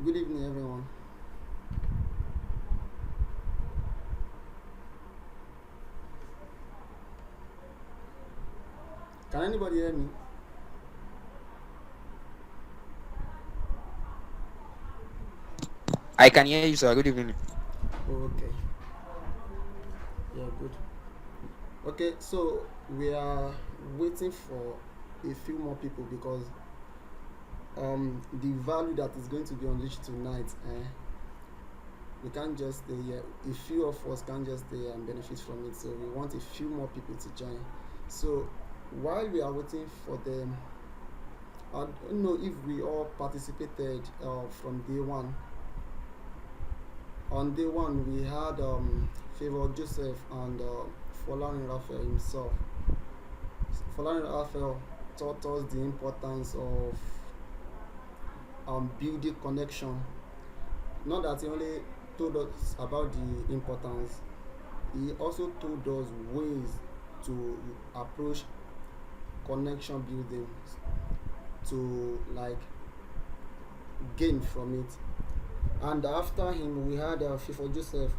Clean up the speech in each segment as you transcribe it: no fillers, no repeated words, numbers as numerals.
Good evening, everyone. Can anybody hear me? I can hear you, sir. Good evening. Oh, okay. Yeah, good. Okay, so we are waiting for a few more people because the value that is going to be unleashed tonight, we can't just stay here. A few of us can't just stay and benefit from it. So we want a few more people to join. So while we are waiting for them, I don't know if we all participated from day one. On day one, we had Favor Joseph and Folarin Raphael himself. Folarin Raphael taught us the importance of building connection. Not that he only told us about the importance, he also told us ways to approach connection building to like gain from it. And after him, we had Fifo Joseph,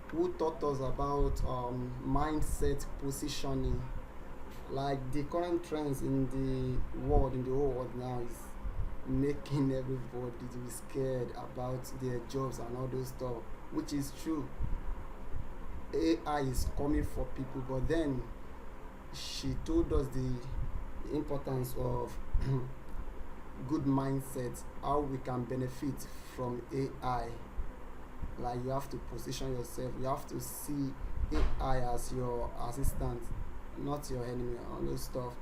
who taught us about mindset positioning. Like the current trends in the whole world now is making everybody to be scared about their jobs and all those stuff, which is true. AI is coming for people, but then she told us the importance of good mindset, how we can benefit from AI. Like you have to position yourself, you have to see AI as your assistant, not your enemy, all those stuff.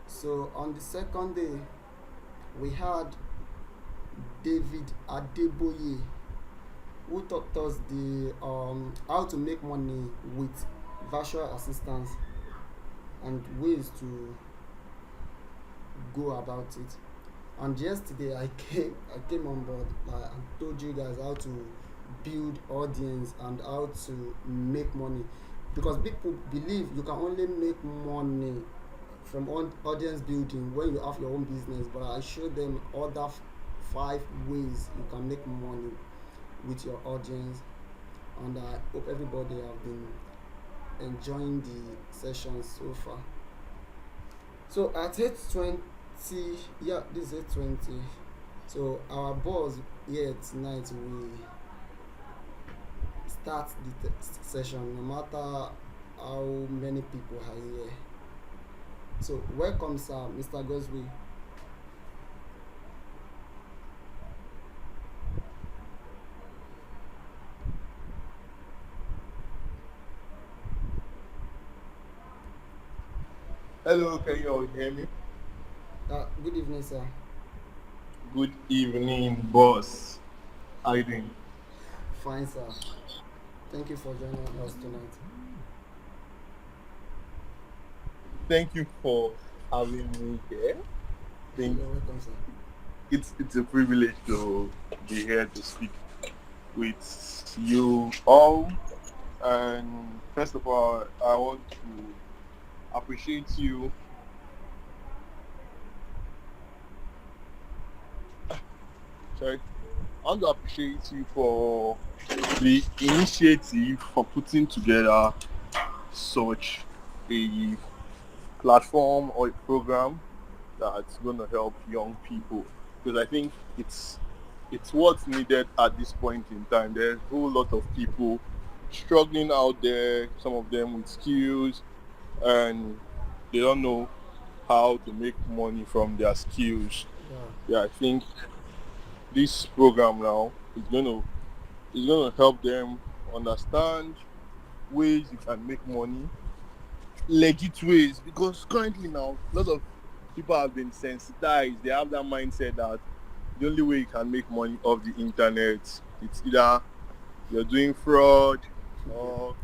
So on the second day, we had David Adeboye, who taught us the how to make money with virtual assistants and ways to go about it. And yesterday I came on board and told you guys how to build audience and how to make money, because people believe you can only make money from audience building when you have your own business, but I showed them other 5 ways you can make money with your audience. And I hope everybody have been enjoying the session so far. So at 8:20, yeah, this is 8:20. So our boss here tonight will start the session no matter how many people are here. So welcome, sir, Mr. Godswill. Hello, can you all hear me? Good evening, sir. Good evening, boss. How you doing? Fine, sir. Thank you for joining us tonight. Thank you for having me here. Think You're welcome, sir. it's a privilege to be here to speak with you all. And first of all, I want to appreciate you. Sorry, I want to appreciate you for the initiative for putting together such a platform or a program that's going to help young people, because I think it's what's needed at this point in time. There's a whole lot of people struggling out there, some of them with skills, and they don't know how to make money from their skills. Yeah. Yeah, I think this program now is going to help them understand ways you can make money, legit ways, because currently now a lot of people have been sensitized. They have that mindset that the only way you can make money off the internet, it's either you're doing fraud or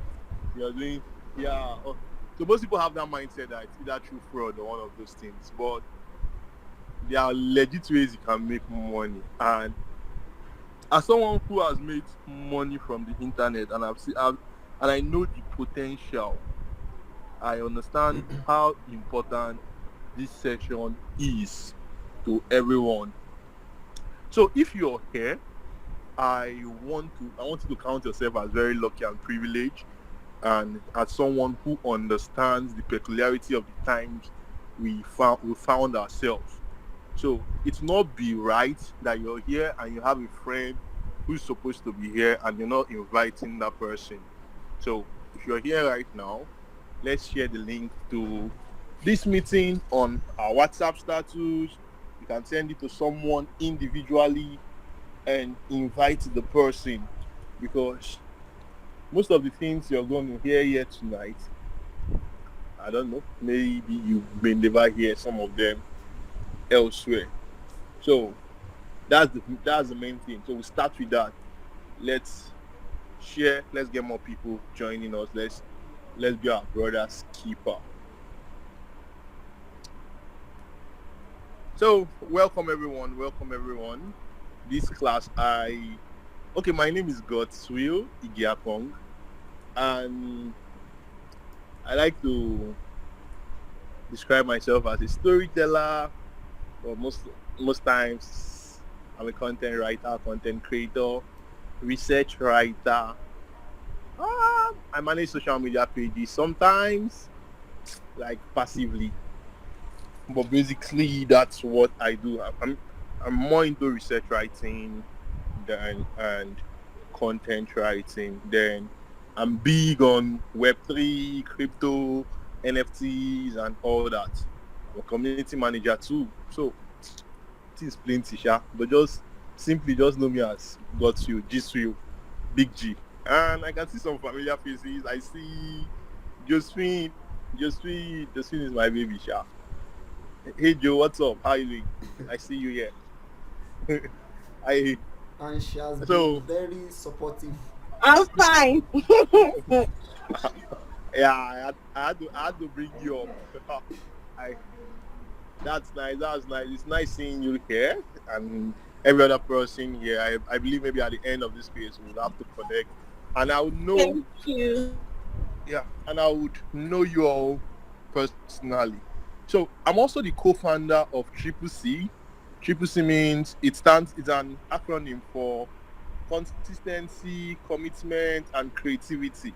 you're doing, yeah. So most people have that mindset that it's either through fraud or one of those things. But there are legit ways you can make money. And as someone who has made money from the internet, and and I know the potential, I understand how important this session is to everyone. So if you're here, I want you to count yourself as very lucky and privileged, and as someone who understands the peculiarity of the times we found ourselves. So it's not be right that you're here and you have a friend who's supposed to be here and you're not inviting that person. So if you're here right now, let's share the link to this meeting on our WhatsApp status. You can send it to someone individually and invite the person, because most of the things you're going to hear here tonight, I don't know, maybe you may never hear some of them elsewhere. So that's the main thing. So we start with that. Let's share. Let's get more people joining us. Let's be our brother's keeper. So welcome everyone. This class, my name is Godswill Igiakong, and I like to describe myself as a storyteller, but most times I'm a content writer, content creator, research writer. I manage social media pages sometimes, like passively, but basically that's what I do. I'm more into research writing and content writing. Then I'm big on Web3, crypto, NFTs, and all that. I'm a community manager too. So it is plenty, but just know me as Godswill, Gswill, Big G. And I can see some familiar faces. I see Josephine. Josephine is my baby, Sha. Hey Joe, what's up? How you doing? I see you here. And she has been very supportive. I'm fine. Yeah, I had to bring you up. That's nice. It's nice seeing you here and every other person here. I believe maybe at the end of this space we'll have to connect, and I would know. Thank you. Yeah, and I would know you all personally. So I'm also the co-founder of Triple C. Triple C means it's an acronym for consistency, commitment, and creativity,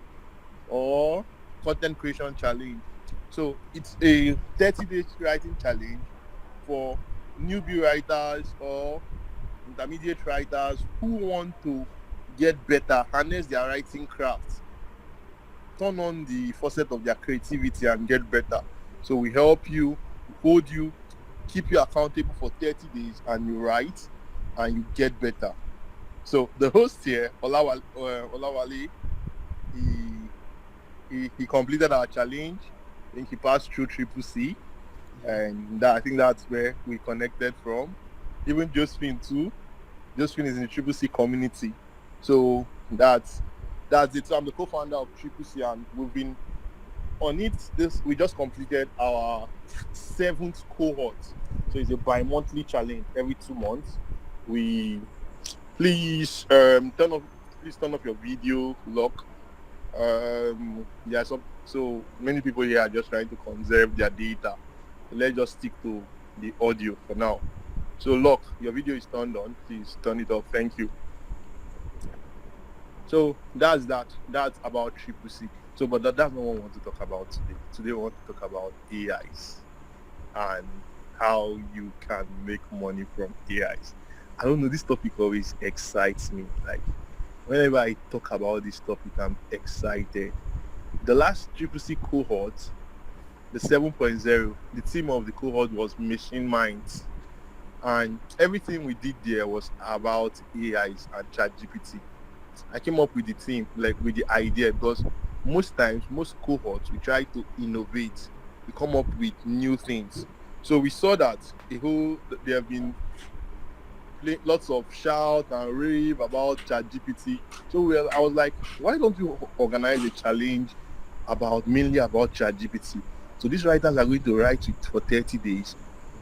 or content creation challenge. So it's a 30-day writing challenge for newbie writers or intermediate writers who want to get better, harness their writing craft, turn on the faucet of their creativity and get better. So we help you, hold you, keep you accountable for 30 days, and you write and you get better. So the host here, Olawale, he completed our challenge. I think he passed through Triple C, and I think that's where we connected from. Even Josephine too. Josephine is in the Triple C community. So that's it. So I'm the co-founder of Triple C, and we've been on it. We just completed our 7th cohort. So it's a bi-monthly challenge every 2 months. Please turn off your video lock. So many people here are just trying to conserve their data. Let's just stick to the audio for now. So lock, your video is turned on. Please turn it off. Thank you. So that's about Triple C. So, but that's not what we want to talk about today. Today we want to talk about AIs and how you can make money from AIs. I don't know, this topic always excites me. Like, whenever I talk about this topic, I'm excited. The last Triple C cohort, the 7.0, the theme of the cohort was machine minds. And everything we did there was about AIs and ChatGPT. I came up with the theme, like with the idea, because most times, most cohorts, we try to innovate. We come up with new things. So we saw that there have been lots of shout and rave about ChatGPT. So I was like, why don't we organize a challenge mainly about ChatGPT? So these writers are going to write it for 30 days,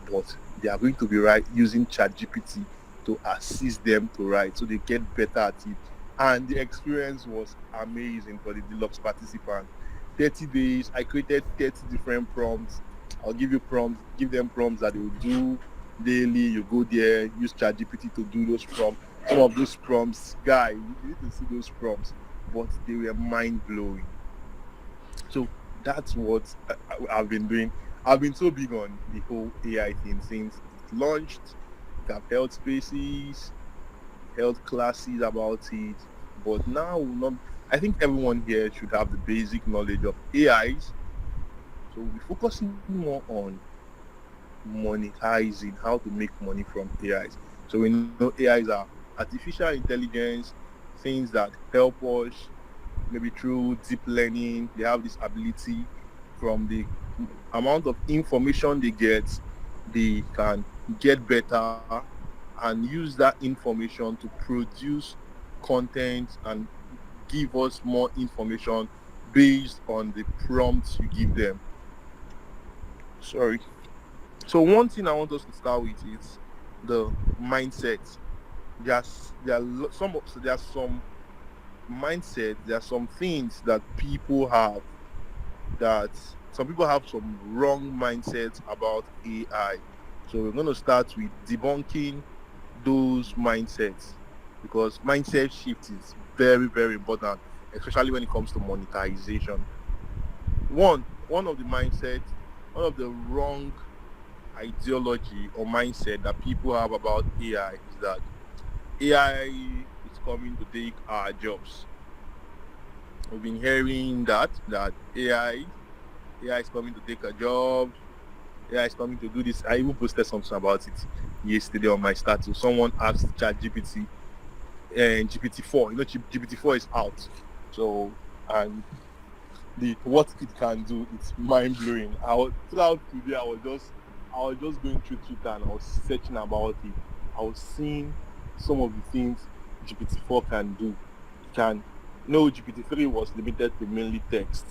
but they are going to be using ChatGPT to assist them to write, so they get better at it. And the experience was amazing for the deluxe participants. 30 days, I created 30 different prompts. I'll give them prompts that they will do daily. You go there, use ChatGPT to do those prompts. Some of those prompts, guy, you need to see those prompts, but they were mind blowing. So that's what I've been doing. I've been so big on the whole AI thing since it launched. We have health spaces, health classes about it, but now not. I think everyone here should have the basic knowledge of AIs. So we're focusing more on monetizing, how to make money from AIs. So we know AIs are artificial intelligence, things that help us maybe through deep learning. They have this ability from the amount of information they can get better and use that information to produce content and give us more information based on the prompts you give them. Sorry. So one thing I want us to start with is the mindset. There are some mindset. There are some things that people have that some people have some wrong mindsets about AI. So we're going to start with debunking those mindsets because mindset shift is very, very important, especially when it comes to monetization. One of the wrong ideology or mindset that people have about AI is that AI is coming to take our jobs. We've been hearing that AI is coming to take a job. AI is coming to do this. I even posted something about it yesterday on my status. Someone asked ChatGPT and GPT-4. GPT-4 is out. So, and what it can do, it's mind blowing. Throughout today, I was just going through Twitter and I was searching about it. I was seeing some of the things GPT-4 can do. GPT-3 was limited to mainly text,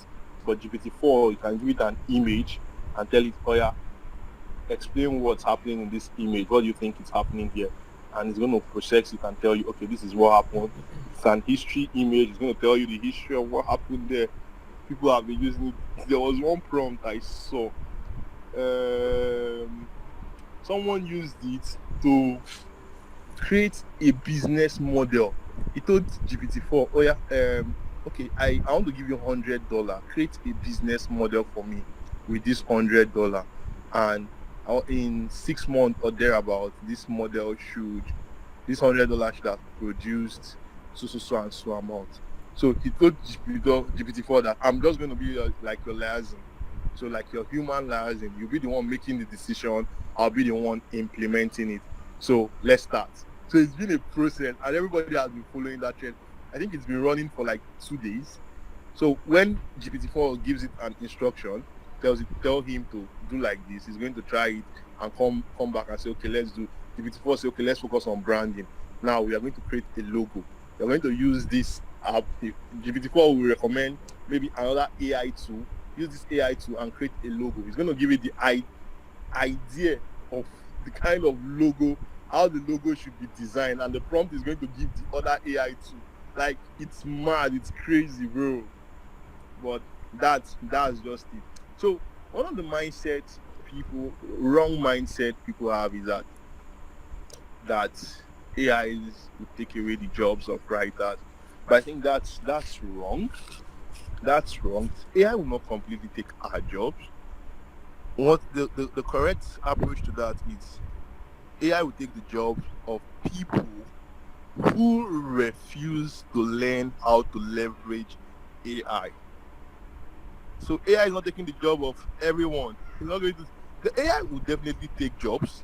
but GPT-4, you can give it an image and tell it, oh yeah, explain what's happening in this image. What do you think is happening here? And it's going to process it and tell you, okay, this is what happened. It's an history image. It's going to tell you the history of what happened there. People have been using it. There was one prompt I saw. Someone used it to create a business model. He told GPT-4, oh yeah, okay, I want to give you $100. Create a business model for me with this $100, and in 6 months or thereabout, this $100 should have produced so and so amount. So he told GPT-4 that I'm just going to be like your liaison. So like your human liaison, you'll be the one making the decision, I'll be the one implementing it. So let's start. So it's been a process and everybody has been following that trend. I think it's been running for like 2 days. So when GPT-4 gives it an instruction, tell him to do like this, he's going to try it and come back and say, okay, let's do. GPT-4 say, okay, let's focus on branding. Now we are going to create a logo. We're going to use this app. GPT-4 will recommend maybe another AI tool. Use this AI tool and create a logo. He's going to give it the idea of the kind of logo, how the logo should be designed, and the prompt is going to give the other AI tool. Like, it's mad, it's crazy, bro. But that's just it. So one of the wrong mindset people have is that AI will take away the jobs of writers. But I think that's wrong. That's wrong. AI will not completely take our jobs. What the correct approach to that is AI will take the jobs of people who refuse to learn how to leverage AI. So AI is not taking the job of everyone. The AI will definitely take jobs,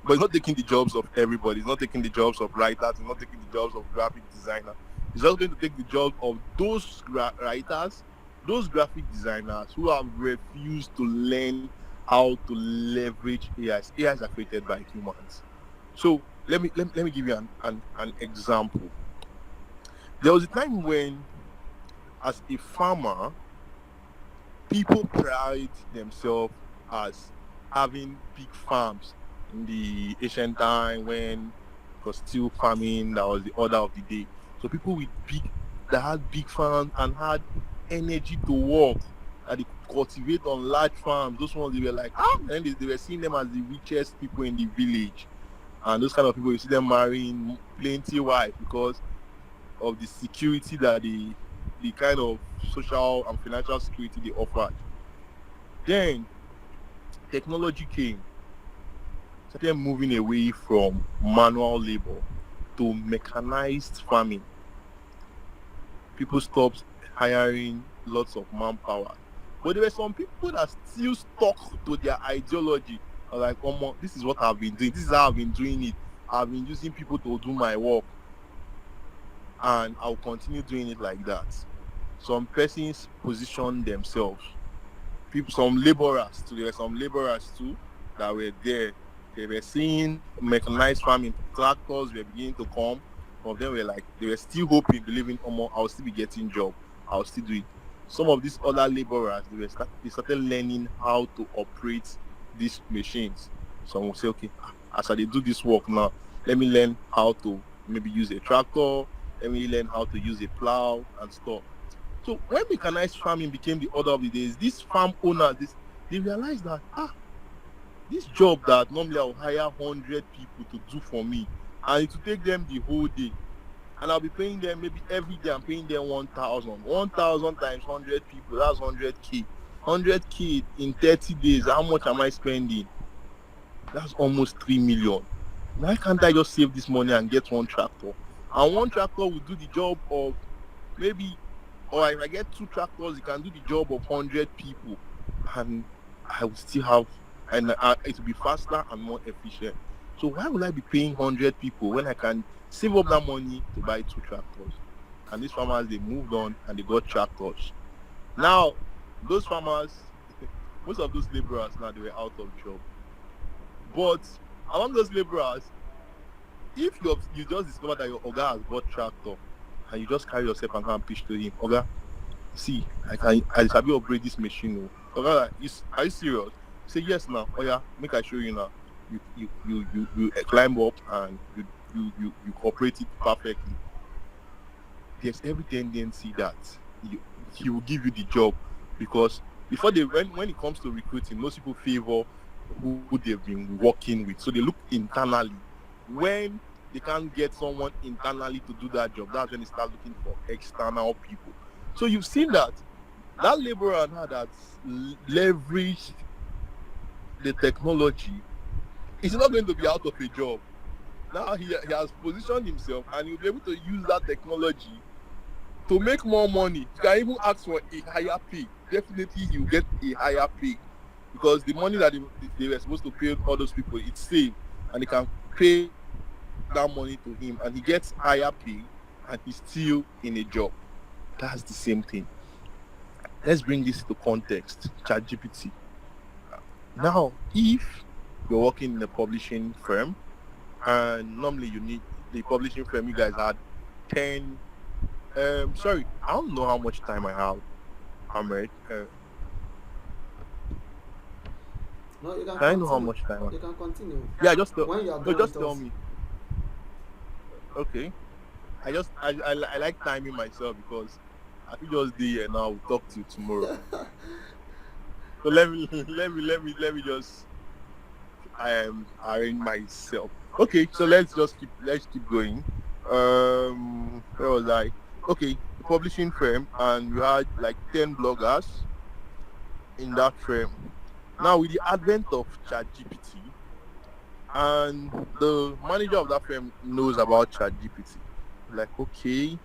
but it's not taking the jobs of everybody. It's not taking the jobs of writers. It's not taking the jobs of graphic designers. It's just going to take the job of those writers, those graphic designers who have refused to learn how to leverage AIs. AIs are created by humans. So let me give you an example. There was a time when, as a farmer, people pride themselves as having big farms. In the ancient time when it was still farming, that was the order of the day. So people that had big farms and had energy to work, that they could cultivate on large farms. Those ones, they were like, and they were seeing them as the richest people in the village. And those kind of people, you see them marrying plenty wives because of the security that the kind of social and financial security they offered. Then technology came, started moving away from manual labor to mechanized farming. People stopped hiring lots of manpower. But there were some people that still stuck to their ideology. Like, oh, this is what I've been doing. This is how I've been doing it. I've been using people to do my work. And I'll continue doing it like that. Some persons position themselves. Some laborers too. There were some laborers too that were there. They were seeing mechanized farming. Tractors were beginning to come. Some of them were like, they were still hoping, believing, I'll still be getting job. I'll still do it. Some of these other laborers, they started learning how to operate these machines. Some will say, okay, as I do this work now, let me learn how to maybe use a tractor. Let me learn how to use a plow and stuff. So when mechanized farming became the order of the days, these farm owners, they realized that, this job that normally I'll hire 100 people to do for me, and it will take them the whole day, and I'll be paying them maybe every day. I'm paying them 1,000. 1,000 times 100 people, that's 100K. 100K in 30 days, how much am I spending? That's almost 3 million. Why can't I just save this money and get one tractor? And one tractor will do the job of maybe, or if I get 2 tractors, it can do the job of 100 people. And I will still have, and it will be faster and more efficient. So why would I be paying 100 people when I can save up that money to buy 2 tractors? And these farmers, they moved on and they got tractors. Now, those farmers, most of those laborers now, they were out of job. But among those laborers, if you just discover that your Oga has bought tractor and you just carry yourself and go and pitch to him, Oga, see, I sabi upgrade this machine. Oga, are you serious? Say yes now. Oh yeah, make I show you now. You climb up and you operate it perfectly. There's every tendency that he will give you the job, because before when it comes to recruiting, most people favor who they've been working with. So they look internally. When they can't get someone internally to do that job, that's when they start looking for external people. So you've seen that laborer now that's leveraged the technology is not going to be out of a job. Now he has positioned himself and he'll be able to use that technology to make more money. You can even ask for a higher pay. Definitely he will get a higher pay, because the money that they were supposed to pay all those people, it's saved, and they can pay that money to him and he gets higher pay and he's still in a job. That's the same thing. Let's bring this to context. ChatGPT. Now, if you're working in a publishing firm, and normally you need the publishing firm, you guys had 10. Sorry, I don't know how much time I have. Ahmed. No, you can I know how much time. You can continue. Yeah, just tell, When you are no, done just with tell us. me. Okay. I like timing myself, because I feel just be here now. We'll talk to you tomorrow. So let me just arrange myself. Okay, so let's keep going. Where was I? Okay, the publishing firm, and you had like 10 bloggers in that firm. Now with the advent of ChatGPT, and the manager of that firm knows about ChatGPT, like, okay,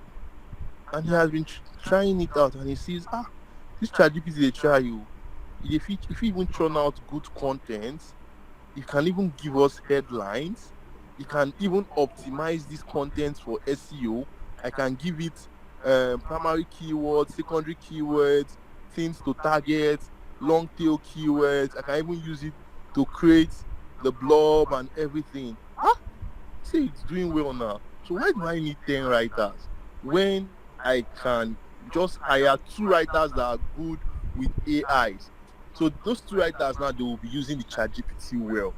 and he has been trying it out, and he sees, this ChatGPT they try you. If you even churn out good content, it can even give us headlines. It can even optimize this content for SEO. I can give it primary keywords, secondary keywords, things to target, long tail keywords. I can even use it to create the blog and everything. See, it's doing well now. So why do I need 10 writers when I can just hire 2 writers that are good with AIs? So those 2 writers now, they will be using the ChatGPT well,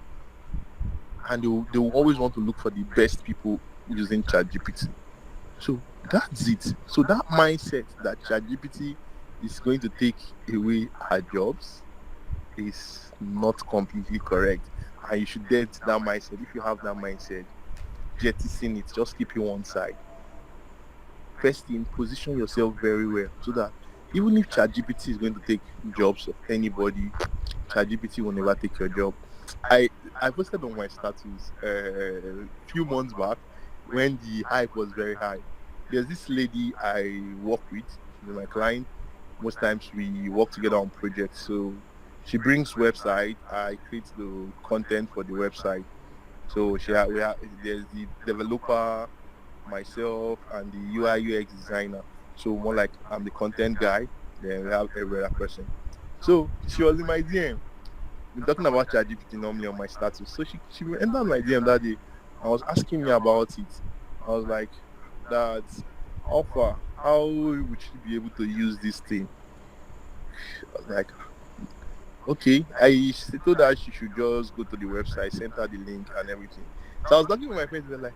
and they will always want to look for the best people using ChatGPT. So that's it. So that mindset that ChatGPT it's going to take away our jobs is not completely correct. And you should get that mindset. If you have that mindset, jettison it, just keep it one side. First thing, position yourself very well so that even if ChatGPT is going to take jobs of anybody, ChatGPT will never take your job. I I posted on my status a few months back when the hype was very high. There's this lady I work with, she's my client. Most times we work together on projects. So she brings website, I create the content for the website. So we have there's the developer, myself, and the UI UX designer. So more like I'm the content guy, then we have every other person. So she was in my DM. Been talking about ChatGPT normally on my status. So she entered my DM that day. I was asking me about it. I was like, that offer, how would she be able to use this thing? I was like, okay. I told her she should just go to the website, send her the link and everything. So I was talking with my friends, they're like,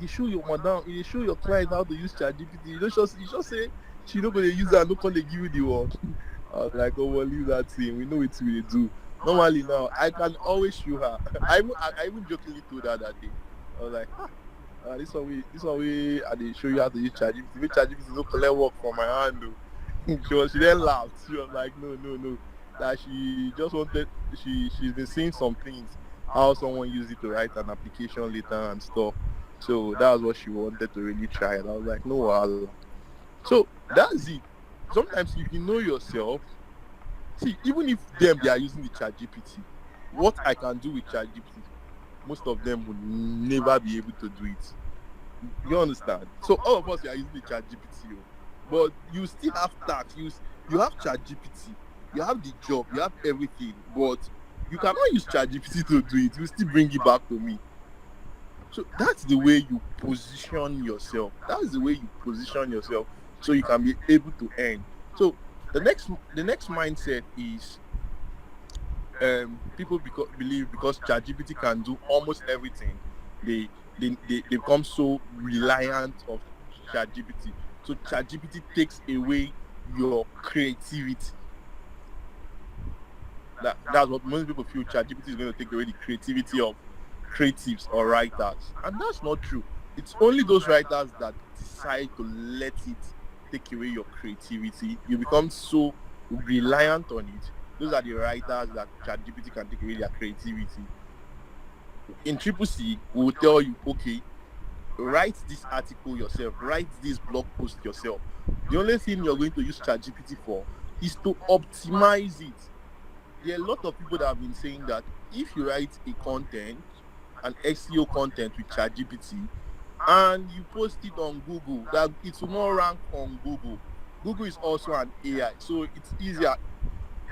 you show your madam, you show your client how to use ChatGPT. You just say she not gonna use it and not gonna give you the word. I was like, oh well, leave that thing. We know what we do. Normally now, I can always show her. I even jokingly told her that day. I was like, this one we, I did show you how to use ChatGPT. Make ChatGPT no collect work from my hand though. She then laughed. She was like, no. That she just wanted, she's been seeing some things, how someone used it to write an application later and stuff. So that was what she wanted to really try. And I was like, no, Allah. So that's it. Sometimes if you know yourself, see, even if they are using the ChatGPT, what I can do with ChatGPT, most of them would never be able to do it. You understand? So all of us are using the ChatGPT, but you still have tax. You have ChatGPT, you have the job, you have everything, but you cannot use ChatGPT to do it. You still bring it back to me. So that's the way you position yourself. That's the way you position yourself so you can be able to earn. So the next mindset is people believe because ChatGPT can do almost everything, they become so reliant of ChatGPT. So ChatGPT takes away your creativity. That's what most people feel. ChatGPT is going to take away the creativity of creatives or writers, and that's not true. It's only those writers that decide to let it take away your creativity. You become so reliant on it. Those are the writers that ChatGPT can take away their creativity. In Triple C, we will tell you, okay, write this article yourself, write this blog post yourself. The only thing you're going to use ChatGPT for is to optimize it. There are a lot of people that have been saying that if you write a content, an SEO content with ChatGPT, and you post it on Google, that it will not rank on Google. Google is also an AI, so it's easier.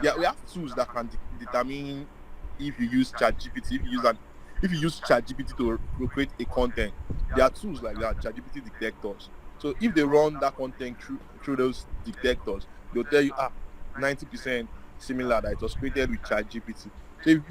Yeah, we have tools that can determine if you use ChatGPT, if you use ChatGPT to create a content. There are tools like that, ChatGPT detectors. So if they run that content through those detectors, they'll tell you 90% similar that it was created with ChatGPT. So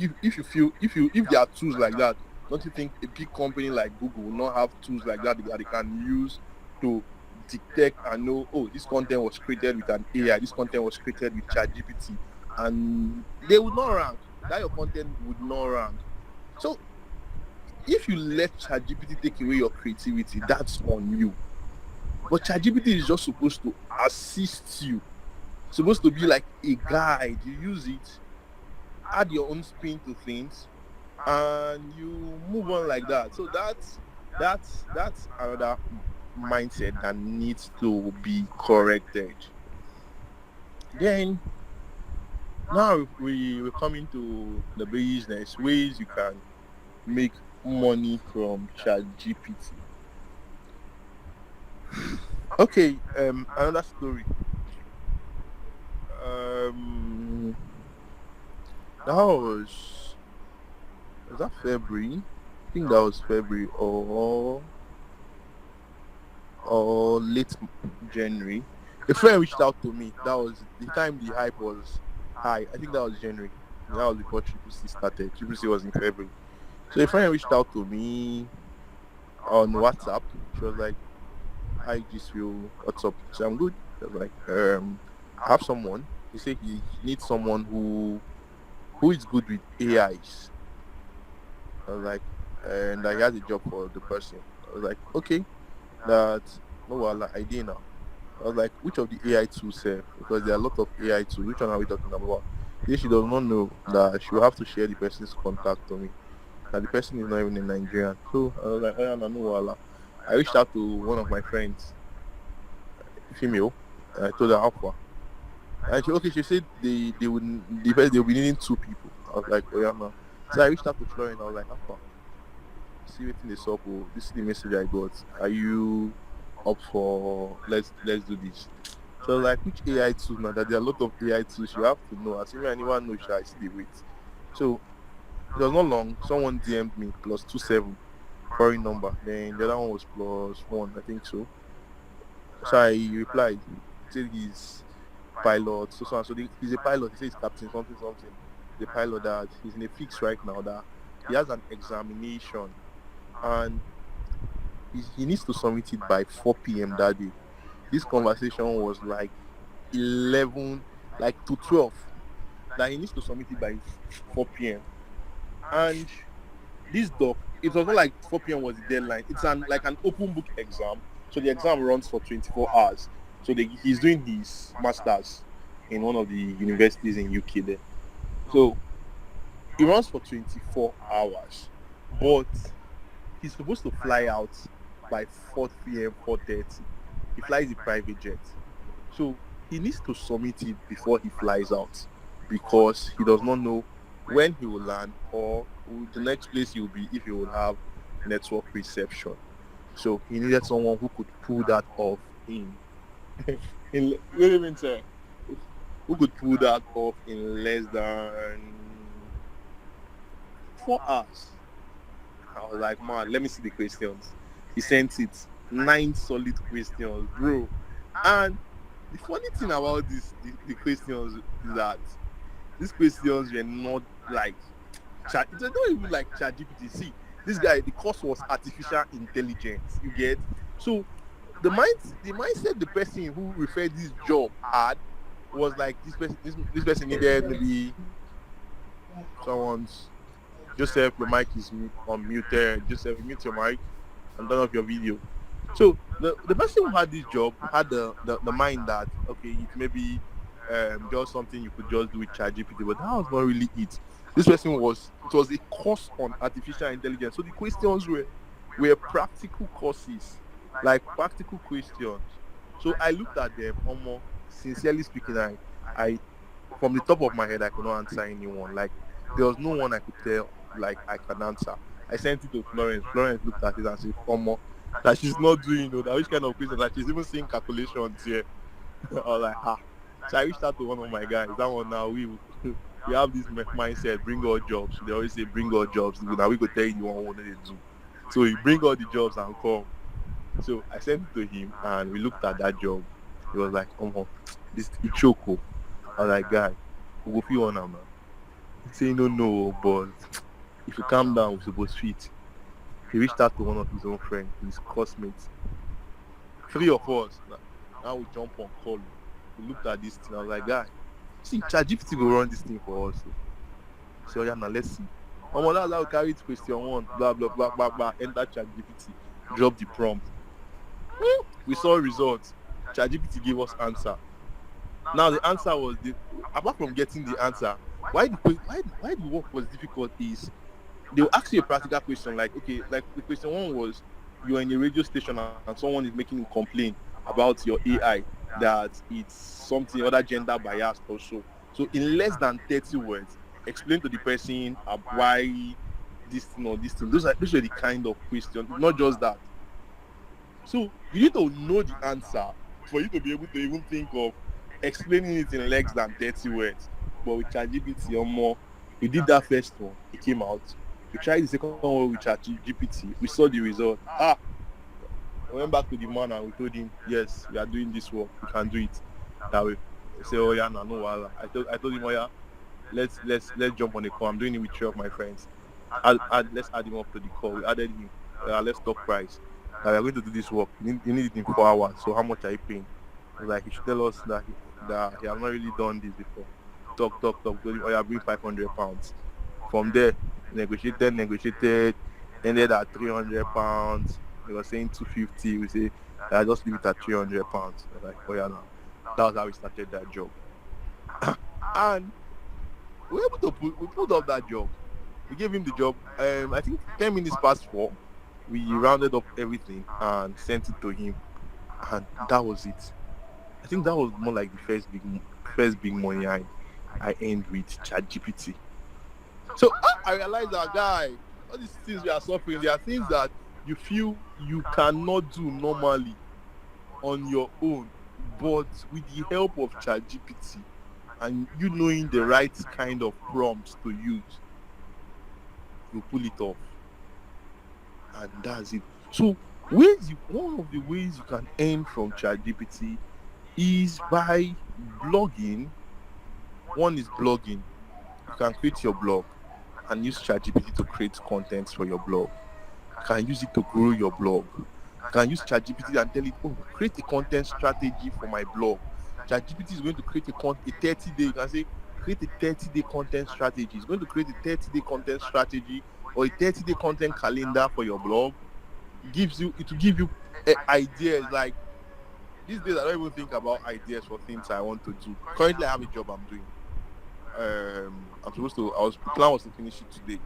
if there are tools like that, don't you think a big company like Google will not have tools like that they can use to detect and know, oh, this content was created with an AI, this content was created with ChatGPT, and they would not rank. That your content would not rank. So if you let ChatGPT take away your creativity, that's on you. But ChatGPT is just supposed to assist you. Supposed to be like a guide. You use it, add your own spin to things, and you move on like that. So that's another mindset that needs to be corrected. Then now we're coming to the business ways you can make money from ChatGPT. Okay, another story. That was that February? I think that was February or late January. A friend reached out to me. That was the time the hype was high. I think that was January. That was before Triple C started. Triple C was in February. So a friend reached out to me on WhatsApp. She was like, "Hi, Godswill, what's up?" So I'm good. I was like, I have someone. He said he needs someone who is good with AIs. I was like, and that he has a job for the person. I was like, okay, that's no well, idea now. I was like, which of the AI tools serve? Because there are a lot of AI tools. Which one are we talking about? She does not know that she will have to share the person's contact to me. That the person is not even in Nigerian. So I was like, oh yeah, no, wala. I reached out to one of my friends, female, and I told her how far. And she said they'll be needing two people. I was like, oh yeah, man. So I reached out to Florian. I was like, how far? See what this up. Oh, this is the message I got. Are you up for let's do this? So like, which AI tools now? That there are a lot of AI tools you have to know. As if anyone knows, I still wait. So it was not long. Someone DM'd me +27 foreign number. Then the other one was +1, I think so. So I replied. He said he's pilot. So he's a pilot. He says he's captain something. The pilot that he's in a fix right now that he has an examination and he needs to submit it by 4 p.m. that day. This conversation was like 11, like to 12. That he needs to submit it by 4 p.m. And this doc, it was not like 4 p.m. was the deadline. It's like an open book exam. So the exam runs for 24 hours. So he's doing his master's in one of the universities in UK there. So it runs for 24 hours. But he's supposed to fly out by 4 p.m., 4:30. He flies a private jet. So he needs to submit it before he flies out because he does not know when he will land or the next place he will be if he will have network reception. So he needed someone who could pull that off who could pull that off in less than 4 hours. I was like, man, let me see the questions. He sent it 9 solid questions, bro. And the funny thing about the questions is that these questions were not like chat. It's not even like ChatGPT. See, this guy, the course was artificial intelligence. You get? So the mindset the person who referred this job had was like this person needed maybe someone's Joseph, your mic is unmuted. Joseph, mute your mic and turn off your video. So the person who had this job had the mind that okay, it may be just something you could just do with ChatGPT, but that was not really it. This person it was a course on artificial intelligence. So the questions were practical courses, like practical questions. So I looked at them, almost sincerely speaking, I from the top of my head I could not answer anyone. Like there was no one I could tell like I can answer. I sent it to Florence. Florence looked at it and said, almost that she's not doing that which kind of questions, like she's even seeing calculations here. I was like, ah. So I reached out to one of my guys. That one now we have this mindset, bring all jobs. They always say bring all jobs. Now we go tell you what they do. So you bring all the jobs and come. So I sent it to him and we looked at that job. He was like, this Ichoko. I was like, guy, we go feel on now, man. He said, no, but if you calm down, we're supposed to fit. He reached out to one of his own friends, his classmates. 3 of us. Now we jump on call. We looked at this thing. I was like, guy, see, ChatGPT will run this thing for us. So yeah, now let's see. That's how we carry it question 1, blah, blah, blah, blah, blah. Enter ChatGPT. Drop the prompt. We saw results. ChatGPT gave us answer. Now the answer was, apart from getting the answer, why the work was difficult is they'll ask you a practical question like, okay, like the question 1 was you're in a radio station and someone is making a complaint about your AI that it's something other gender biased or so. So in less than 30 words, explain to the person why this thing or this thing. Those are the kind of questions, not just that. So you need to know the answer for you to be able to even think of explaining it in less than 30 words. But with ChatGPT or more, we did that first one, it came out. We tried the second one with ChatGPT, we saw the result. We went back to the man and we told him, yes, we are doing this work, we can do it that way. He said, oh yeah, no, wala. I told him, oh yeah, let's jump on the call. I'm doing it with 3 of my friends. Let's add him up to the call. We added him. Let's talk price. We are going to do this work. You need it in 4 hours. So how much are you paying? Like he should tell us that that he has not really done this before. Talk. Told him, oh, yeah, bring £500. From there, negotiated, ended at £300. They were saying 250. We say, I just leave it at £300. I was like, oh yeah, no. That was how we started that job. And we pulled off that job. We gave him the job. I think 10 minutes past 4. We rounded up everything and sent it to him, and that was it. I think that was more like the first big money I earned with ChatGPT. So I realized that, guy, all these things we are suffering, there are things that you feel you cannot do normally on your own, but with the help of ChatGPT and you knowing the right kind of prompts to use, you pull it off. And that's it. So one of the ways you can earn from ChatGPT is by blogging. One is blogging. You can create your blog and use ChatGPT to create content for your blog. You can use it to grow your blog. You can use ChatGPT and tell it, oh, create a content strategy for my blog. ChatGPT is going to create a 30-day. You can say, create a 30-day content strategy. It's going to create a 30-day content strategy or a 30-day content calendar for your blog. It will give you ideas. Like these days, I don't even think about ideas for things I want to do. Currently, I have a job I'm doing. The plan was to finish it today.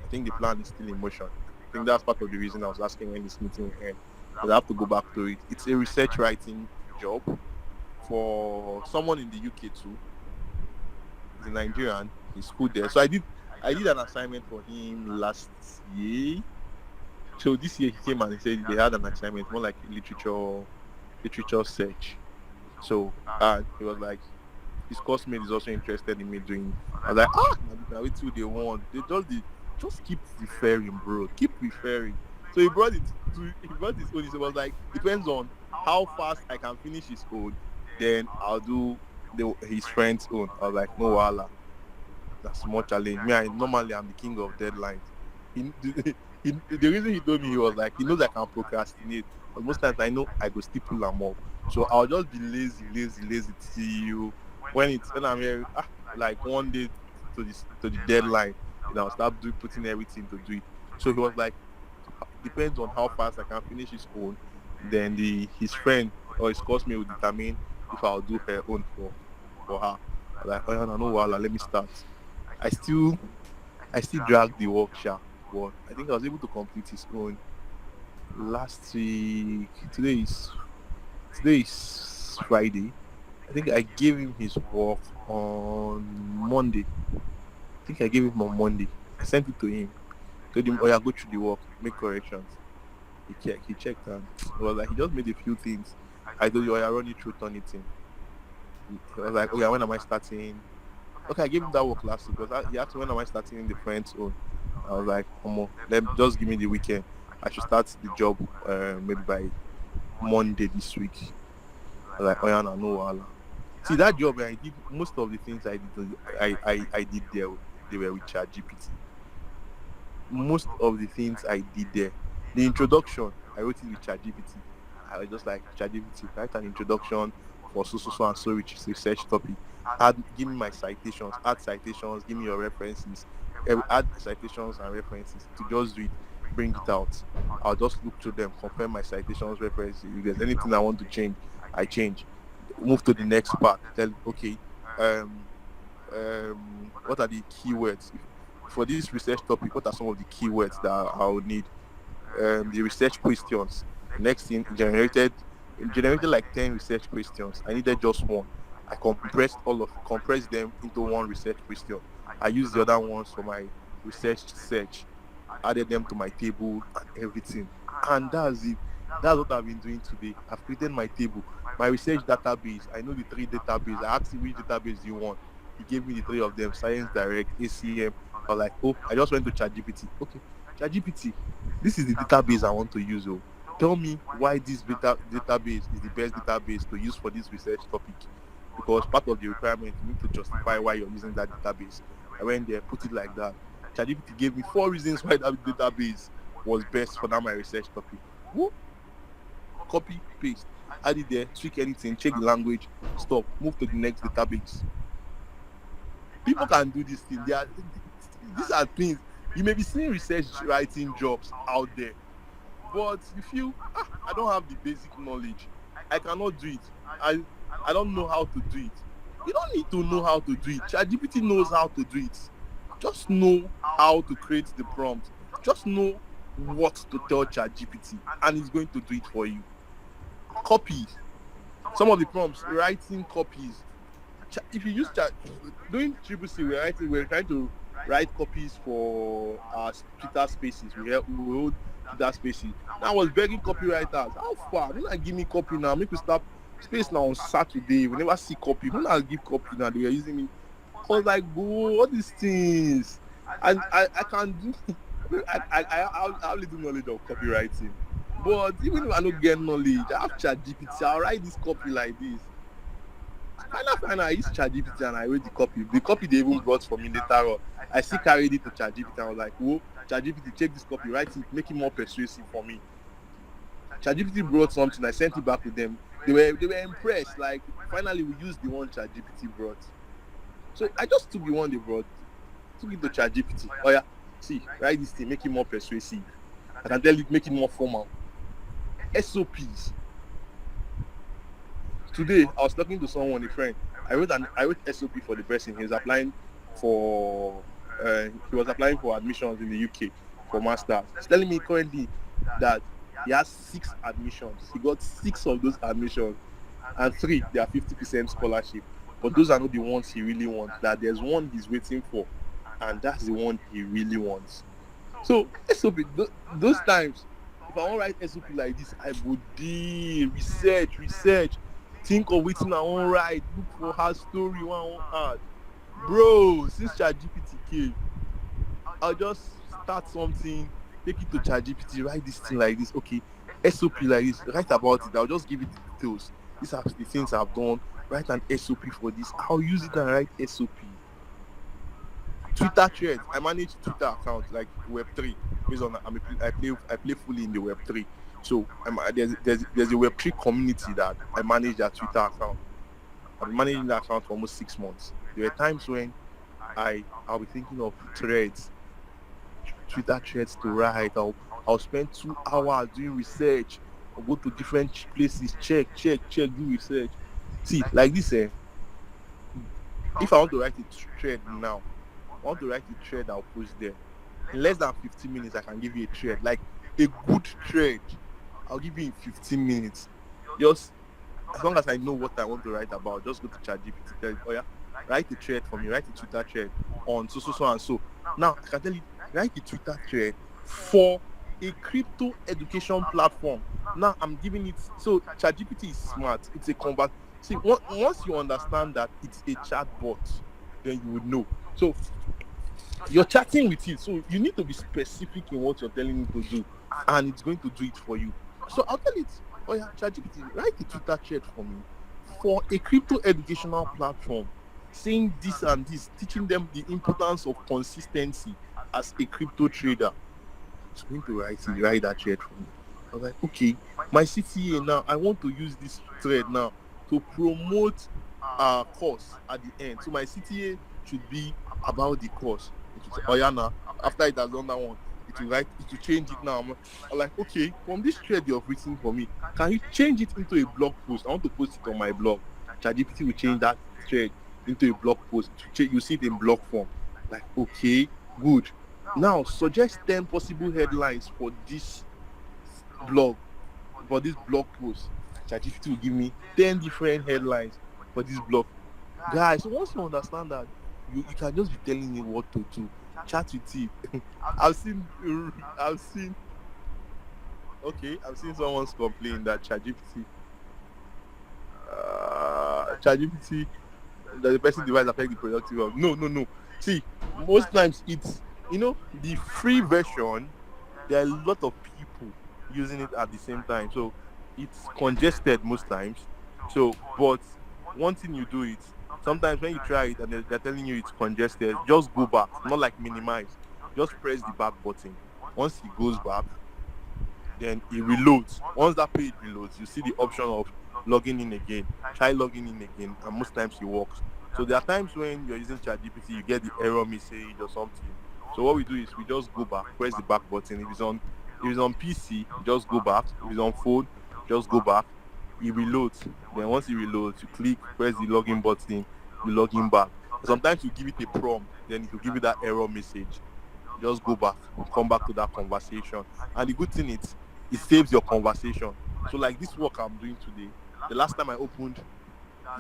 I think the plan is still in motion. I think that's part of the reason I was asking when this meeting will end. Because I have to go back to it. It's a research writing job for someone in the UK too. He's a Nigerian. He's school there. So I did an assignment for him last year. So this year he came and he said they had an assignment more like literature search. So he was like, his coursemate is also interested in me doing. I was like, now it's who they want. They just keep referring, bro. Keep referring. So he brought his own. He was like, depends on how fast I can finish his own, then I'll do his friend's own. I was like, no wahala. That's more challenge. Normally I'm the king of deadlines. The reason he told me, he was like, he knows I can procrastinate. But most times I know I go still pull them up. So I'll just be lazy till when I'm here, like one day to the deadline, and I'll start putting everything to do it. So he was like, depends on how fast I can finish his own, then his friend or his coursemate will determine if I'll do her own for her. I was like, oh yeah, no wahala, let me start. I still dragged the workshop, but I think I was able to complete his own last week. Today is Friday. I think I gave him his work on Monday. I sent it to him. Told him, oh yeah, go through the work, make corrections. He checked and he was like, he just made a few things. I told you, oh yeah, run it through Turnitin. He was like, oh yeah, when am I starting? Okay, I gave him that work last week because he asked me when am I starting in the friend's own. I was like, just give me the weekend. I should start the job maybe by Monday this week. I was like, oh yeah, no wahala. See, that job, I did most of the things I did there, they were with ChatGPT. Most of the things I did there, the introduction, I wrote it with ChatGPT. I was just like, ChatGPT, write an introduction for so and so, which is a research topic. Give me my citations, add citations, give me your references, add citations and references to just do it, bring it out. I'll just look through them, compare my citations, references. If there's anything I want to change, I change. Move to the next part. Tell, okay, what are the keywords for this research topic? What are some of the keywords that I would need? The research questions. Next thing, generated like 10 research questions. I needed just one. I compressed them into one research question. I used the other ones for my research search. Added them to my table and everything. And that's it. That's what I've been doing today. I've created my table, my research database. I know the 3 databases. I asked him which database do you want. He gave me the 3 of them: Science Direct, ACM. I was like, oh, I just went to ChatGPT. Okay, ChatGPT, this is the database I want to use. Oh, tell me why this database is the best database to use for this research topic. Because part of the requirement, you need to justify why you're using that database. I went there, put it like that. ChatGPT gave me 4 reasons why that database was best for that my research topic. Woo! Copy, paste. add it there, tweak anything, check the language, stop, move to the next database. People can do this thing. These are things. You may be seeing research writing jobs out there, but you feel, I don't have the basic knowledge. I cannot do it. I don't know how to do it. You don't need to know how to do it. ChatGPT knows how to do it. Just know how to create the prompt. Just know what to tell ChatGPT, and it's going to do it for you. Copies. Some of the prompts, writing copies. If you use chat, doing triple C, we're trying to write copies for our Twitter spaces. We hold Twitter spaces. I was begging copywriters, how far? Don't I give me copy now? Make we start space now on Saturday. We never see copy. Don't I give copy now? They were using me. I was like, bro, all these things. And I can do. I have little knowledge of copywriting. But even if I don't get knowledge, I have ChatGPT. I'll write this copy like this. Finally, I use ChatGPT and I read the copy. The copy they even brought for me later on, I still carried it to ChatGPT. I was like, whoa, ChatGPT, check this copy, write it, make it more persuasive for me. ChatGPT brought something, I sent it back to them. They were impressed. Like, finally, we used the one ChatGPT brought. So I just took the one they brought, took it to ChatGPT. Oh yeah, see, write this thing, make it more persuasive. I can tell it, make it more formal. SOPs. Today, I was talking to someone, a friend. I wrote SOP for the person. He was applying for admissions in the UK for masters. He's telling me currently that he has 6 admissions. He got 6 of those admissions, and 3 they are 50% scholarship. But those are not the ones he really wants. That there's one he's waiting for, and that's the one he really wants. So SOP, those times, if I want to write SOP like this, I would research. Think of waiting I won't write. Look for her story one won't add. Bro, since ChatGPT came, I'll just start something, take it to ChatGPT, write this thing like this. Okay, SOP like this, write about it. I'll just give it the details. These are the things I've done. Write an SOP for this. I'll use it and write SOP. Twitter threads. I manage Twitter accounts like Web3. Based on I play fully in the Web3. So there's a Web3 community that I manage that Twitter account. I've been managing that account for almost 6 months. There are times when I'll be thinking of threads, Twitter threads to write. I'll spend 2 hours doing research. I'll go to different places, check, do research. See, like this, if I want to write a thread now, I'll post there. In less than 15 minutes, I can give you a thread. Like a good thread, I'll give you in 15 minutes. Just as long as I know what I want to write about, just go to ChatGPT, tell it, oh yeah, write a thread for me, write a Twitter thread on so and so. Now I can tell you, write a Twitter thread for a crypto education platform. Now I'm giving it, so ChatGPT is smart. It's a convert. See, once you understand that it's a chatbot, then you would know. So you're chatting with it, so you need to be specific in what you're telling it to do, and it's going to do it for you. So I'll tell it, oh yeah, ChatGPT, write a Twitter thread for me for a crypto educational platform, saying this and this, teaching them the importance of consistency as a crypto trader. It's going to write that thread for me. I was like, okay, my CTA now, I want to use this thread now to promote our course at the end. So my CTA should be about the course. It will say, oh yeah, now after it has done that one, it will change it now. I'm like, okay, from this thread you have written for me, can you change it into a blog post? I want to post it on my blog. ChatGPT will change that thread into a blog post. You see it in blog form. Like, okay, good. Now suggest 10 possible headlines for this blog post. ChatGPT will give me 10 different headlines for this blog. Guys, so once you understand that, you can just be telling me what to do. Chat with it. I've seen someone's complain that ChatGPT that the person device affect the productive of. No. See, most times it's, the free version, there are a lot of people using it at the same time, so it's congested most times. So, but one thing you do it, sometimes when you try it and they're telling you it's congested, just go back, not like minimize. Just press the back button. Once it goes back, then it reloads. Once that page reloads, you see the option of logging in again. Try logging in again, and most times it works. So there are times when you're using ChatGPT, you get the error message or something. So what we do is we just go back, press the back button. If it's on PC, just go back. If it's on phone, just go back. It reloads. Then once it reloads, you click, press the login button, you log in back. Sometimes you give it a prompt, then it will give you that error message. Just go back, come back to that conversation. And the good thing is, it saves your conversation. So like this work I'm doing today, the last time I opened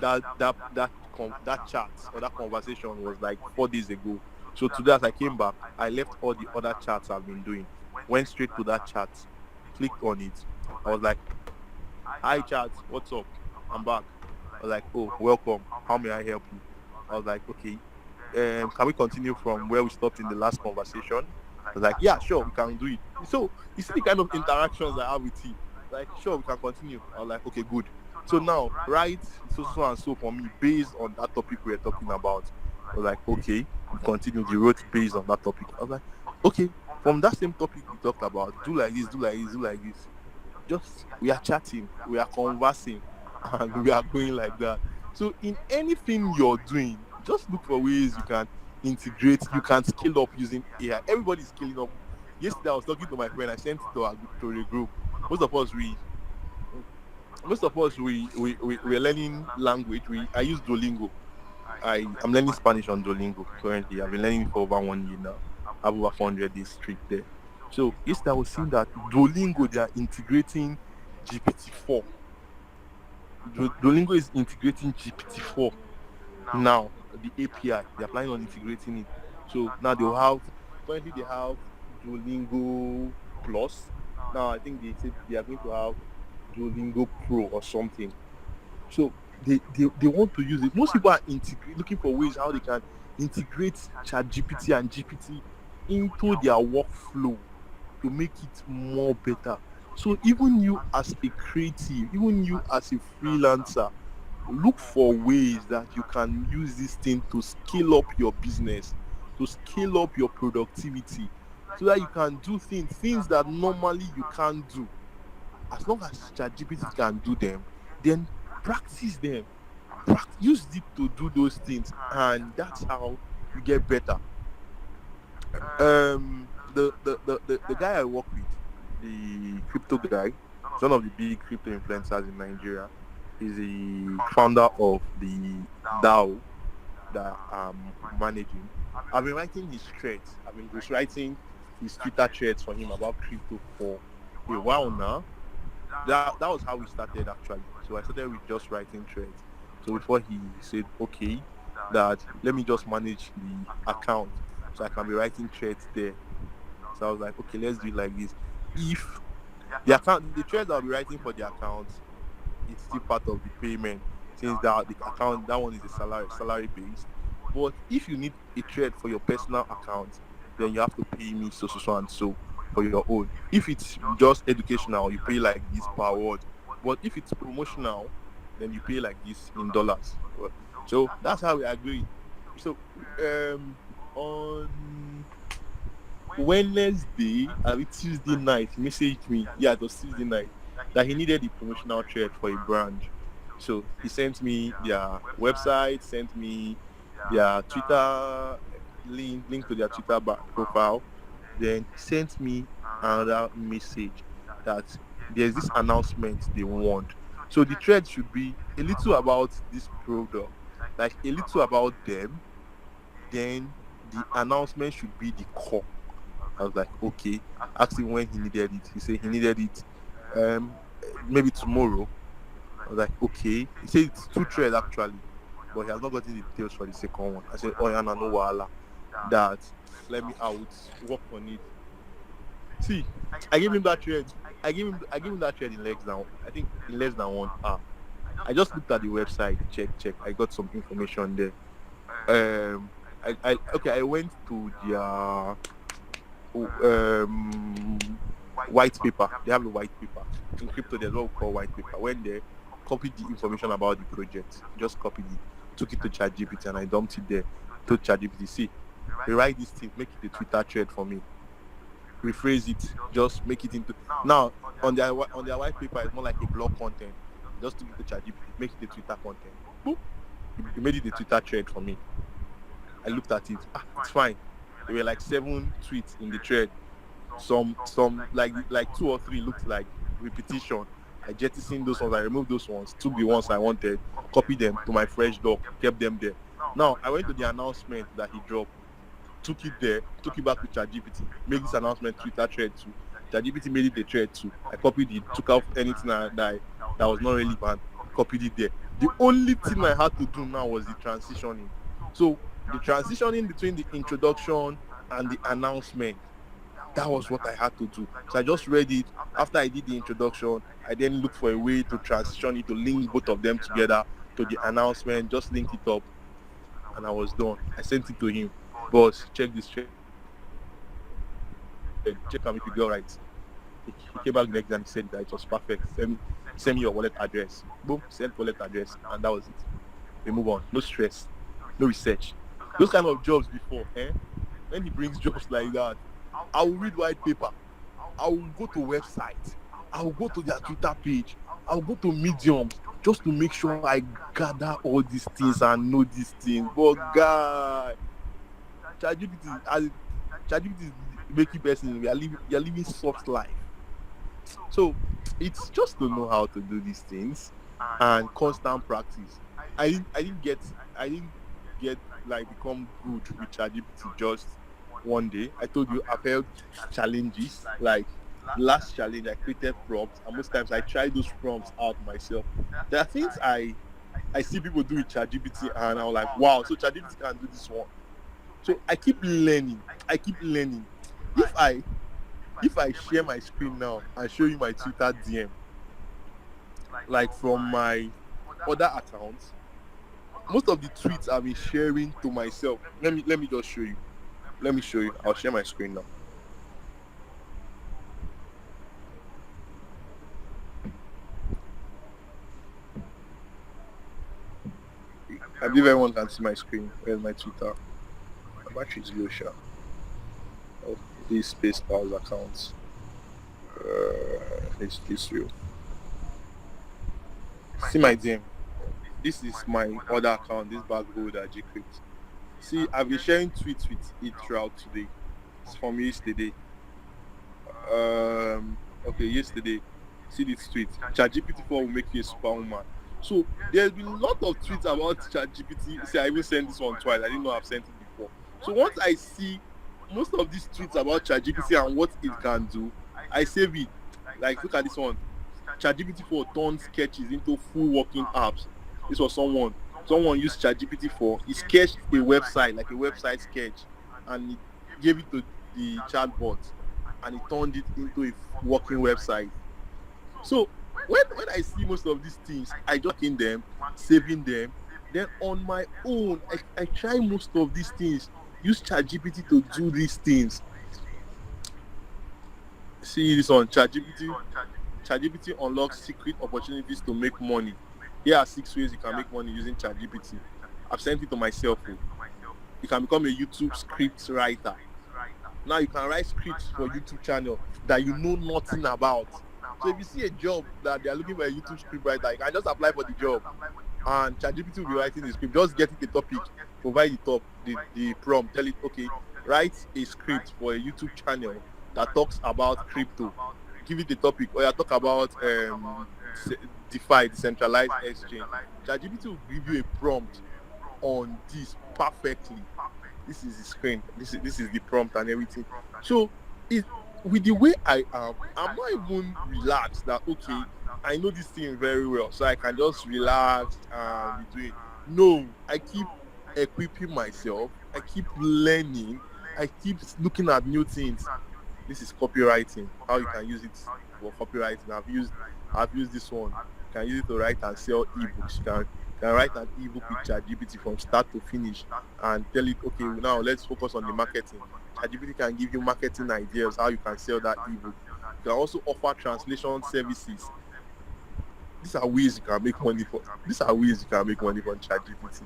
that chat or that conversation was like 4 days ago. So today as I came back, I left all the other chats I've been doing, went straight to that chat, clicked on it. I was like, hi chat, what's up? I'm back. I was like, oh, welcome. How may I help you? I was like, okay, can we continue from where we stopped in the last conversation? I was like, yeah, sure, we can do it. So you see the kind of interactions I have with you. Like, sure, we can continue. I was like, okay, good. So now, write so and so for me based on that topic we are talking about. I was like, okay, we continue. We wrote based on that topic. I was like, okay, from that same topic we talked about, do like this, do like this, do like this. Just we are chatting, we are conversing, and we are going like that. So in anything you're doing, just look for ways you can integrate, you can scale up using AI. Everybody's scaling up. Yesterday I was talking to my friend, I sent it to the group. Most of us we're learning language. I use Duolingo. I'm learning Spanish on Duolingo currently. I've been learning it for over 1 year now. I have over 400 days straight there. So yesterday I was seeing that Duolingo, they are integrating GPT-4. Duolingo is integrating GPT-4 now. The API, they're planning on integrating it. So now currently they have Duolingo Plus. Now I think they said they are going to have Duolingo Pro or something. So they want to use it. Most people are looking for ways how they can integrate ChatGPT and GPT into their workflow to make it more better. So even you as a creative, even you as a freelancer, look for ways that you can use this thing to scale up your business, to scale up your productivity, so that you can do things that normally you can't do. As long as ChatGPT can do them, then practice them. Use it to do those things, and that's how you get better. The guy I work with, the crypto guy, is one of the big crypto influencers in Nigeria. He's the founder of the DAO that I'm managing. I've been writing his threads. I've been writing his Twitter threads for him about crypto for a while now. That was how we started actually. So I started with just writing threads. So before he said, okay, that let me just manage the account so I can be writing threads there. So I was like, okay, let's do it like this. If the threads I'll be writing for the account, it's still part of the payment, since that the account, that one is a salary based. But if you need a thread for your personal account, then you have to pay me so and so for your own. If it's just educational, you pay like this per word. But if it's promotional, then you pay like this in dollars. So that's how we agree. So on Wednesday, Tuesday night, he messaged me. Yeah, it was Tuesday night, that he needed the promotional thread for a brand. So he sent me their website, sent me their Twitter link to their Twitter profile, then sent me another message that there's this announcement they want. So the thread should be a little about this product, like a little about them. Then the announcement should be the core. I was like, okay. Asked him when he needed it. He said he needed it maybe tomorrow. I was like, okay. He said it's 2 threads actually, but he has not gotten the details for the second one. I said, oh yeah, no wahala. That let me out, work on it. See, I gave him that thread. I gave him that thread in less than 1 hour. I just looked at the website, check. I got some information there. I went to their white paper. They have a white paper. In crypto, there's what we call white paper. When they copied the information about the project, just copied it, took it to ChatGPT, and I dumped it there. Told ChatGPT, see, rewrite this thing, make it a Twitter thread for me. Rephrase it, just make it into. Now on their white paper, it's more like a blog content. just took it to ChatGPT, make it a Twitter content. Boop. He made it a Twitter thread for me. I looked at it. It's fine. There were like 7 tweets in the thread. Some like 2 or 3 looked like repetition. I jettisoned those ones. I removed those ones. Took the ones I wanted, copied them to my fresh doc, kept them there. Now I went to the announcement that he dropped. Took it there, took it back to ChatGPT, made this announcement Twitter thread too. ChatGPT made it a thread too. I copied it, took out anything that was not relevant, copied it there. The only thing I had to do now was the transitioning. So the transitioning between the introduction and the announcement, that was what I had to do. So I just read it. After I did the introduction, I then looked for a way to transition it, to link both of them together to the announcement, just link it up, and I was done. I sent it to him. Boss, check this, check how if you go right. He came back next and he said that it was perfect. Send me your wallet address. Boom, send wallet address, and that was it. We move on. No stress, no research. Those kind of jobs before, when he brings jobs like that, I will read white paper. I will go to website. I will go to their Twitter page. I will go to Medium just to make sure I gather all these things and know these things. But guy, ChatGPT is making person. You're living soft life. So it's just to know how to do these things and constant practice. I didn't get like become good with ChatGPT just one day. I told you I've held challenges. Like last challenge, I created prompts, and most times I try those prompts out myself. There are things I see people do with ChatGPT, and I'm like, wow, so ChatGPT can do this one. So I keep learning. If I share my screen now and show you my Twitter DM, like from my other accounts, most of the tweets I've been sharing to myself. Let me just show you. Let me show you. I'll share my screen now. I believe everyone can see my screen. Where's my Twitter? My battery is low, sure. Oh, these space pals accounts. This real. See my DM. This is my other account. This bag holder Gcrypt. See, I've been sharing tweets with it throughout today. It's from yesterday. Okay, yesterday. See this tweet. ChatGPT 4 will make you a superwoman. So there's been a lot of tweets about ChatGPT. See, I even sent this one twice. I didn't know I've sent it before. So once I see most of these tweets about ChatGPT and what it can do, I save it. Like, look at this one. ChatGPT 4 turns sketches into full working apps. This was someone used ChatGPT 4. He sketched a website, like a website sketch, and he gave it to the chatbot, and he turned it into a working website. So when I see most of these things, I just in them, saving them. Then on my own, I try most of these things. Use ChatGPT to do these things. See this on ChatGPT. ChatGPT unlocks secret opportunities to make money. Here are 6 ways you can make money using ChatGPT. I've sent it to myself. You can become a YouTube script writer. Now you can write scripts for YouTube channel that you know nothing about. So if you see a job that they are looking for a YouTube script writer, you can just apply for the job, and ChatGPT will be writing the script. Just get it the topic, provide the prompt, tell it, okay, write a script for a YouTube channel that talks about crypto. Give it the topic, or you talk about DeFi, decentralized exchange. ChatGPT will give you a prompt on this perfectly. This is the screen. This is the prompt and everything. So with the way I am, I'm not even relaxed that, okay, I know this thing very well, so I can just relax and be doing. No, I keep equipping myself. I keep learning. I keep looking at new things. This is copywriting. How you can use it for copywriting. I've used this one. You can use it to write and sell ebooks. You can write an ebook with ChatGPT from start to finish and tell it, okay, now let's focus on the marketing. ChatGPT can give you marketing ideas, how you can sell that ebook. You can also offer translation services. These are ways you can make money from. These are ways you can make money from ChatGPT.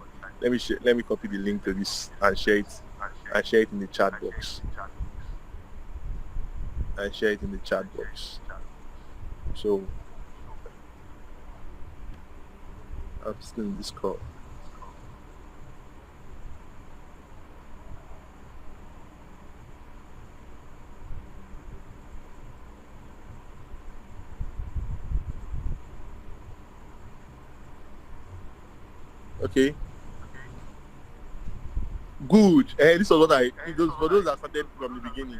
Let me copy the link to this and share it in the chat box. So I'm still in this call. Okay. Good. This was what for those that started from the beginning.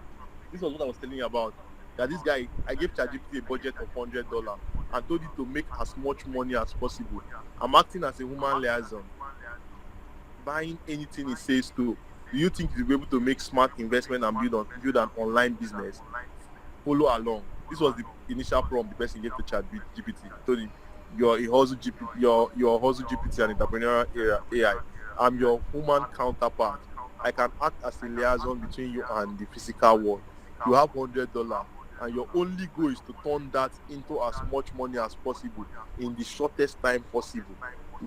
This was what I was telling you about. That this guy, I gave ChatGPT a budget of $100 and told it to make as much money as possible. I'm acting as a human liaison, buying anything it says to. Do you think you'll be able to make smart investment and build an online business? Follow along. This was the initial prompt the person gave to ChatGPT. Told him, "You're a hustle GPT, you're a hustle GPT and entrepreneurial AI. I'm your human counterpart. I can act as a liaison between you and the physical world. You have $100, and your only goal is to turn that into as much money as possible in the shortest time possible,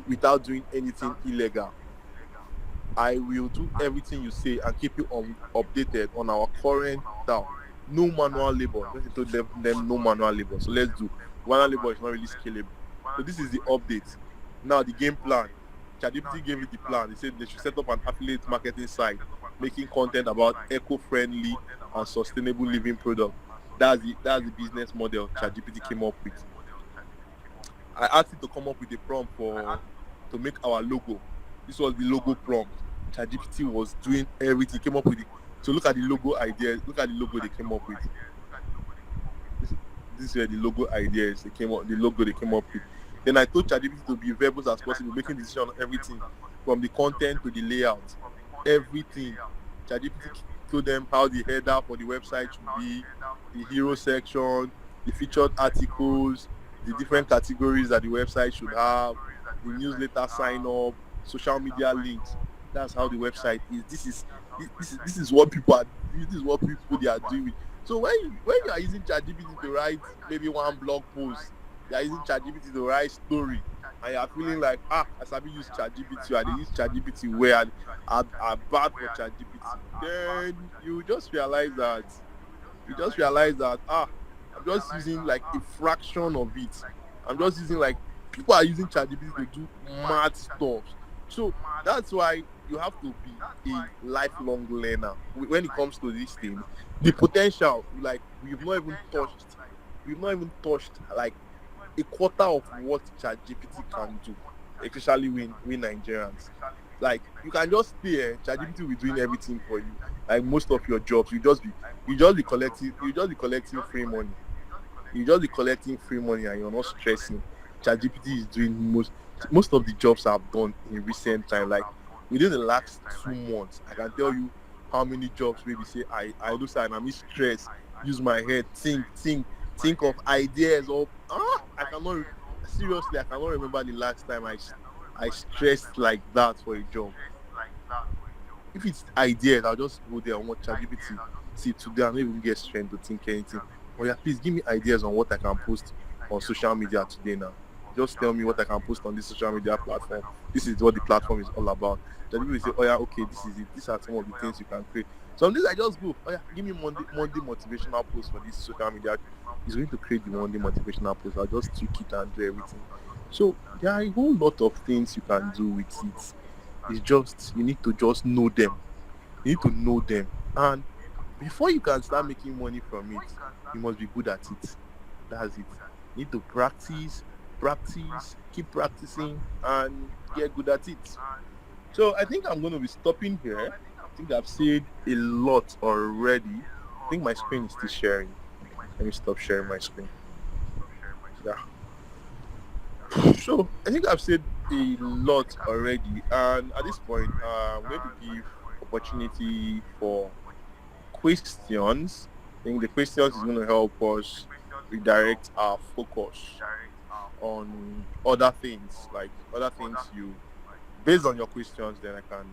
without doing anything illegal. I will do everything you say and keep you updated on our current DAO. No manual labor." Let's told them no manual labor. So let's do. Manual labor is not really scalable. So this is the update. Now the game plan. ChatGPT gave it the plan. They said they should set up an affiliate marketing site, making content about eco-friendly and sustainable living product. That's the business model ChatGPT came up with. I asked it to come up with a prompt to make our logo. This was the logo prompt. ChatGPT was doing everything. Came up with it. So look at the logo ideas. Look at the logo they came up with. This were the logo ideas they came up. The logo they came up with. Then I told ChatGPT to be verbose as possible, making decisions on everything, from the content to the layout, everything. ChatGPT told them how the header for the website should be, the hero section, the featured articles, the different categories that the website should have, the newsletter sign up, social media links. That's how the website is. This is what people are. This is what people they are doing. So when you are using ChatGPT to write maybe one blog post, you are using ChatGPT to write story, and you are feeling like I sabi use ChatGPT, or they use ChatGPT where are bad for ChatGPT. Then you just realize that I'm just using like a fraction of it. I'm just using like people are using ChatGPT to do mad stuff. So that's why you have to be a lifelong learner when it comes to these things. The potential, like we've not even touched like a quarter of what ChatGPT can do, especially we Nigerians. Like you can just stay here, ChatGPT will be doing everything for you. Like most of your jobs, you just be collecting free money. You just be collecting free money and you're not stressing. ChatGPT is doing most of the jobs I've done in recent time. Like within the last 2 months, I can tell you how many jobs maybe say I do say and I'm stressed, use my head, think of ideas of I cannot remember the last time I stressed like that for a job. If it's ideas, I'll just go there and watch ChatGPT. See today I don't even get strength to think anything. Oh yeah, please give me ideas on what I can post on social media today now. Just tell me what I can post on this social media platform. This is what the platform is all about. Then people will say, oh yeah, okay, this is it. These are some of the things you can create. Some days I just go, oh yeah, give me Monday motivational post for this social media. It's going to create the Monday motivational post. I'll just tweak it and do everything. So there are a whole lot of things you can do with it. It's just you need to just know them. You need to know them. And before you can start making money from it, you must be good at it. That's it. You need to practice, keep practicing, and get good at it. So I think I'm going to be stopping here. I think I've said a lot already. I think my screen is still sharing. Let me stop sharing my screen. Yeah. So I think I've said a lot already, and at this point, I'm going to give opportunity for questions. I think the questions is going to help us redirect our focus on other things, you based on your questions, then I can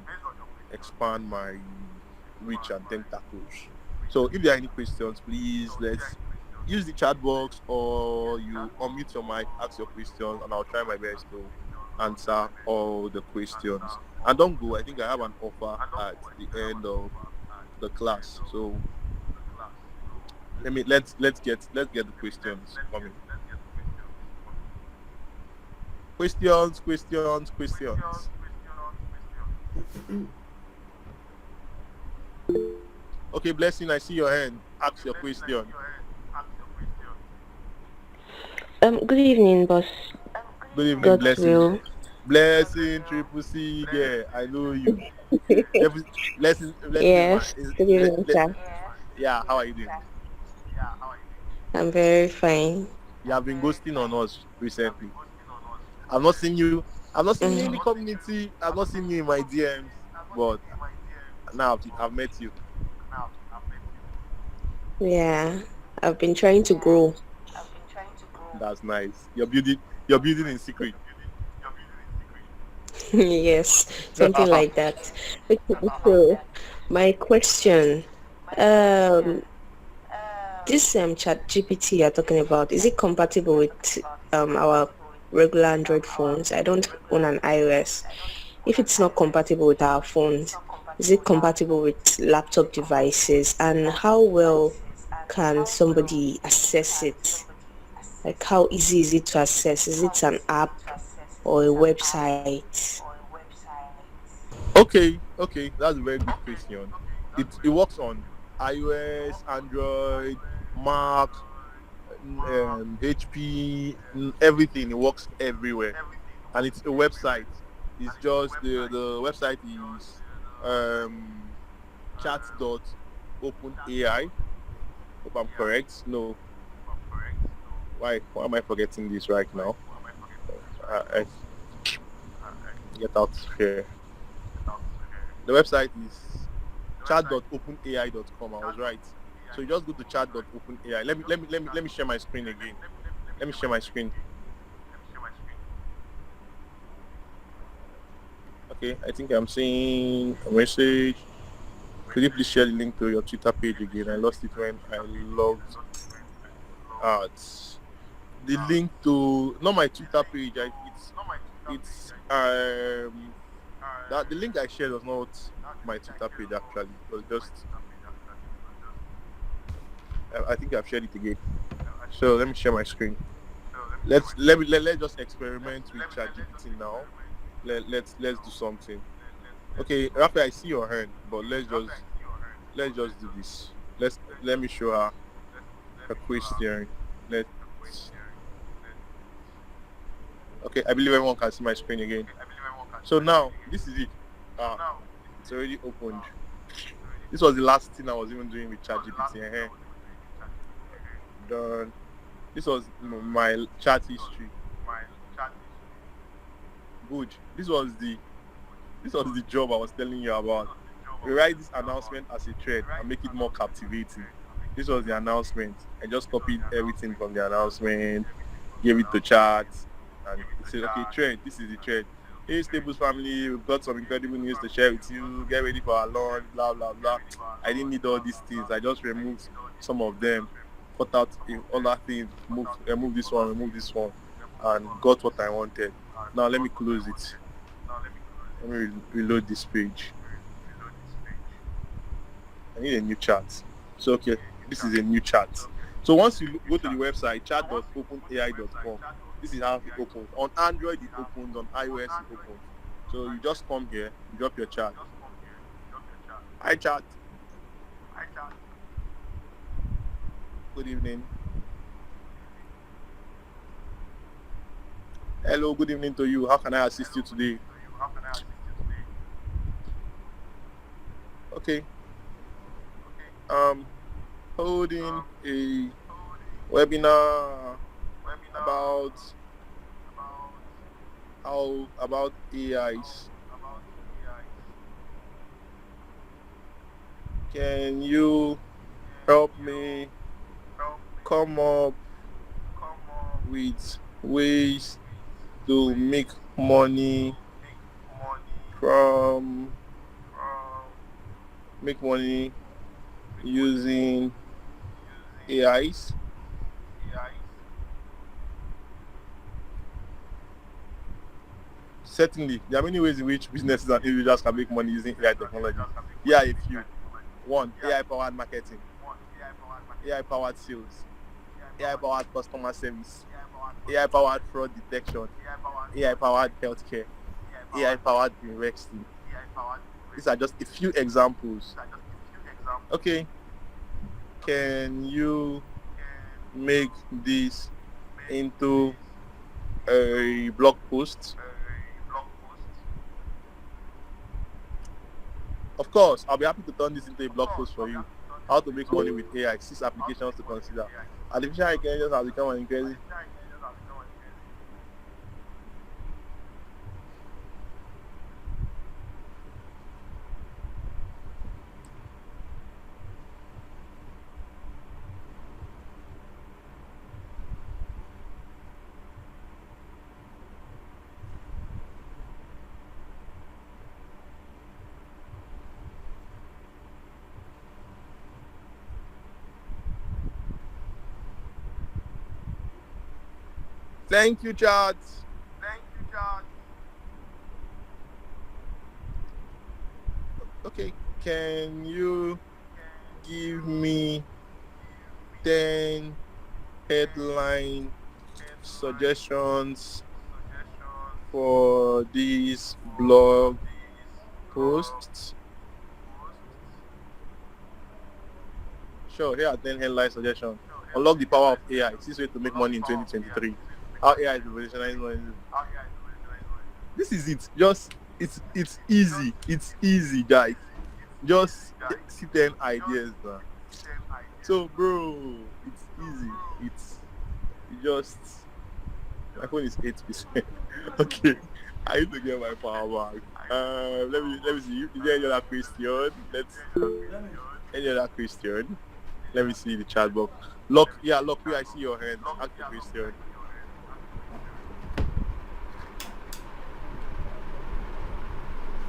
expand my reach and tentacles. So if there are any questions, please let's use the chat box or you unmute your mic, ask your questions, and I'll try my best to answer all the questions. And don't go, I think I have an offer at the end of the class. So let's get the questions coming. Questions. Okay, Blessing, I see your hand. Ask your question. Good evening, boss. Good evening, Blessing. Godswill. Blessing, Triple C, yeah, I know you. Blessing Yes. Good evening, sir. yeah, how are you doing? I'm very fine. You have been ghosting on us recently. I've not seen you. I've not seen you in the community. I've not seen you in my DMs. But now I've met you. Yeah, I've been trying to grow. That's nice. You're building in secret. Yes, something like that. Okay, so my question, um, this chat GPT you're talking about, is it compatible with our regular Android phones? I don't own an iOS. If it's not compatible with our phones, is it compatible with laptop devices? And how well can somebody access it? Like how easy is it to access? Is it an app or a website? Okay, that's a very good question. It works on iOS, Android, Mac, HP, everything. It works everywhere, and it's a website. It's just the website is chat.openai. Hope I'm correct. No, why am I forgetting this right now? I get out here. The website is chat.openai.com. I was right. So you just go to chat.openai. Let me share my screen again. Let me share my screen. Okay, I think I'm seeing a message. Could you please share the link to your Twitter page again? I lost it when I logged out. The link to not my Twitter page. It's that the link I shared was not my Twitter page actually. It was just I think I've shared it again. So let me share my screen. Let's just experiment with ChatGPT now. Let's do something. Okay, Rafa, I see your hand, but let's just do this. Let me show her a question. Let's. Okay, I believe everyone can see my screen again. So now this is it. It's already opened. This was the last thing I was even doing with ChatGPT. Done. This was my chat history. Good. This was the job I was telling you about. We write this announcement as a thread and make it more captivating. This was the announcement. I just copied everything from the announcement, gave it to chat, and it said, okay, thread, this is the thread. Hey, Stables family, we've got some incredible news to share with you. Get ready for our launch, blah, blah, blah. I didn't need all these things. I just removed some of them, cut out other things, remove this one, and got what I wanted. Now let me close it. Let me reload this page. I need a new chat. So, okay, this is a new chat. So once you go to the website, chat.openai.com, this is how it opens. On Android, it opens. On iOS, it opens. So you just come here, you drop your chat. Hi, chat. Good evening. Hello, good evening to you. How can I assist you today? Okay. Holding a webinar about AIs. Can you help me come up with ways to make money using AIs? Certainly, there are many ways in which businesses and individuals can make money using AI technology. Here are a few. 1. AI-powered marketing, AI-powered sales, AI-powered customer service, AI-powered fraud detection, AI-powered healthcare, AI-powered investing. These are just a few examples. Okay, can you make this into a blog post? Of course, I'll be happy to turn this into a blog post for you. How to make money with AI, 6 applications to consider. Artificial intelligence has become an incredible. Thank you, chat. Okay, can you give me 10 headline suggestions for these blog posts? Sure, here are 10 headline suggestions. Unlock the power of AI. 6 ways to make money in 2023. How AI is revolutionizing money. This is it. It's easy. It's easy, guys. Just see 10 ideas, man. So, bro, it's easy. It's just, my phone is 8%. Okay, I need to get my power back. Let me see. Is there any other question? Any other question? Let me see the chat box. Look, I see your hand. Ask the question.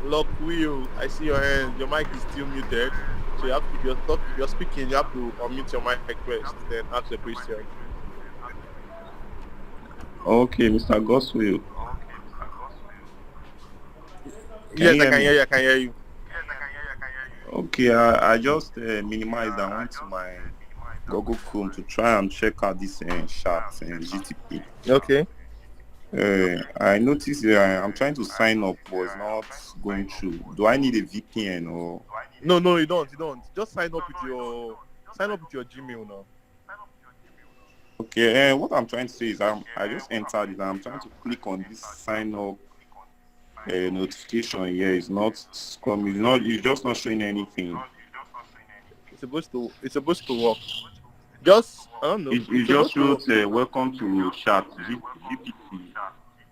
Lock Will, I see your hand. Your mic is still muted. So you have to, if you're speaking, you have to unmute your mic first, then ask the question. Okay, Mr. Godswill. Yes, I can hear you. Okay, I just minimized and went to my Google Chrome to try and check out this chat GTP. Okay. I noticed I'm trying to sign up, but it's not going through. Do I need a VPN or? No, you don't. Just sign up with your Gmail now. Okay, what I'm trying to say is I just entered it and I'm trying to click on this sign up notification here. It's not coming. It's just not showing anything. It's supposed to work. Just, I don't know. It just shows welcome to chat GPT.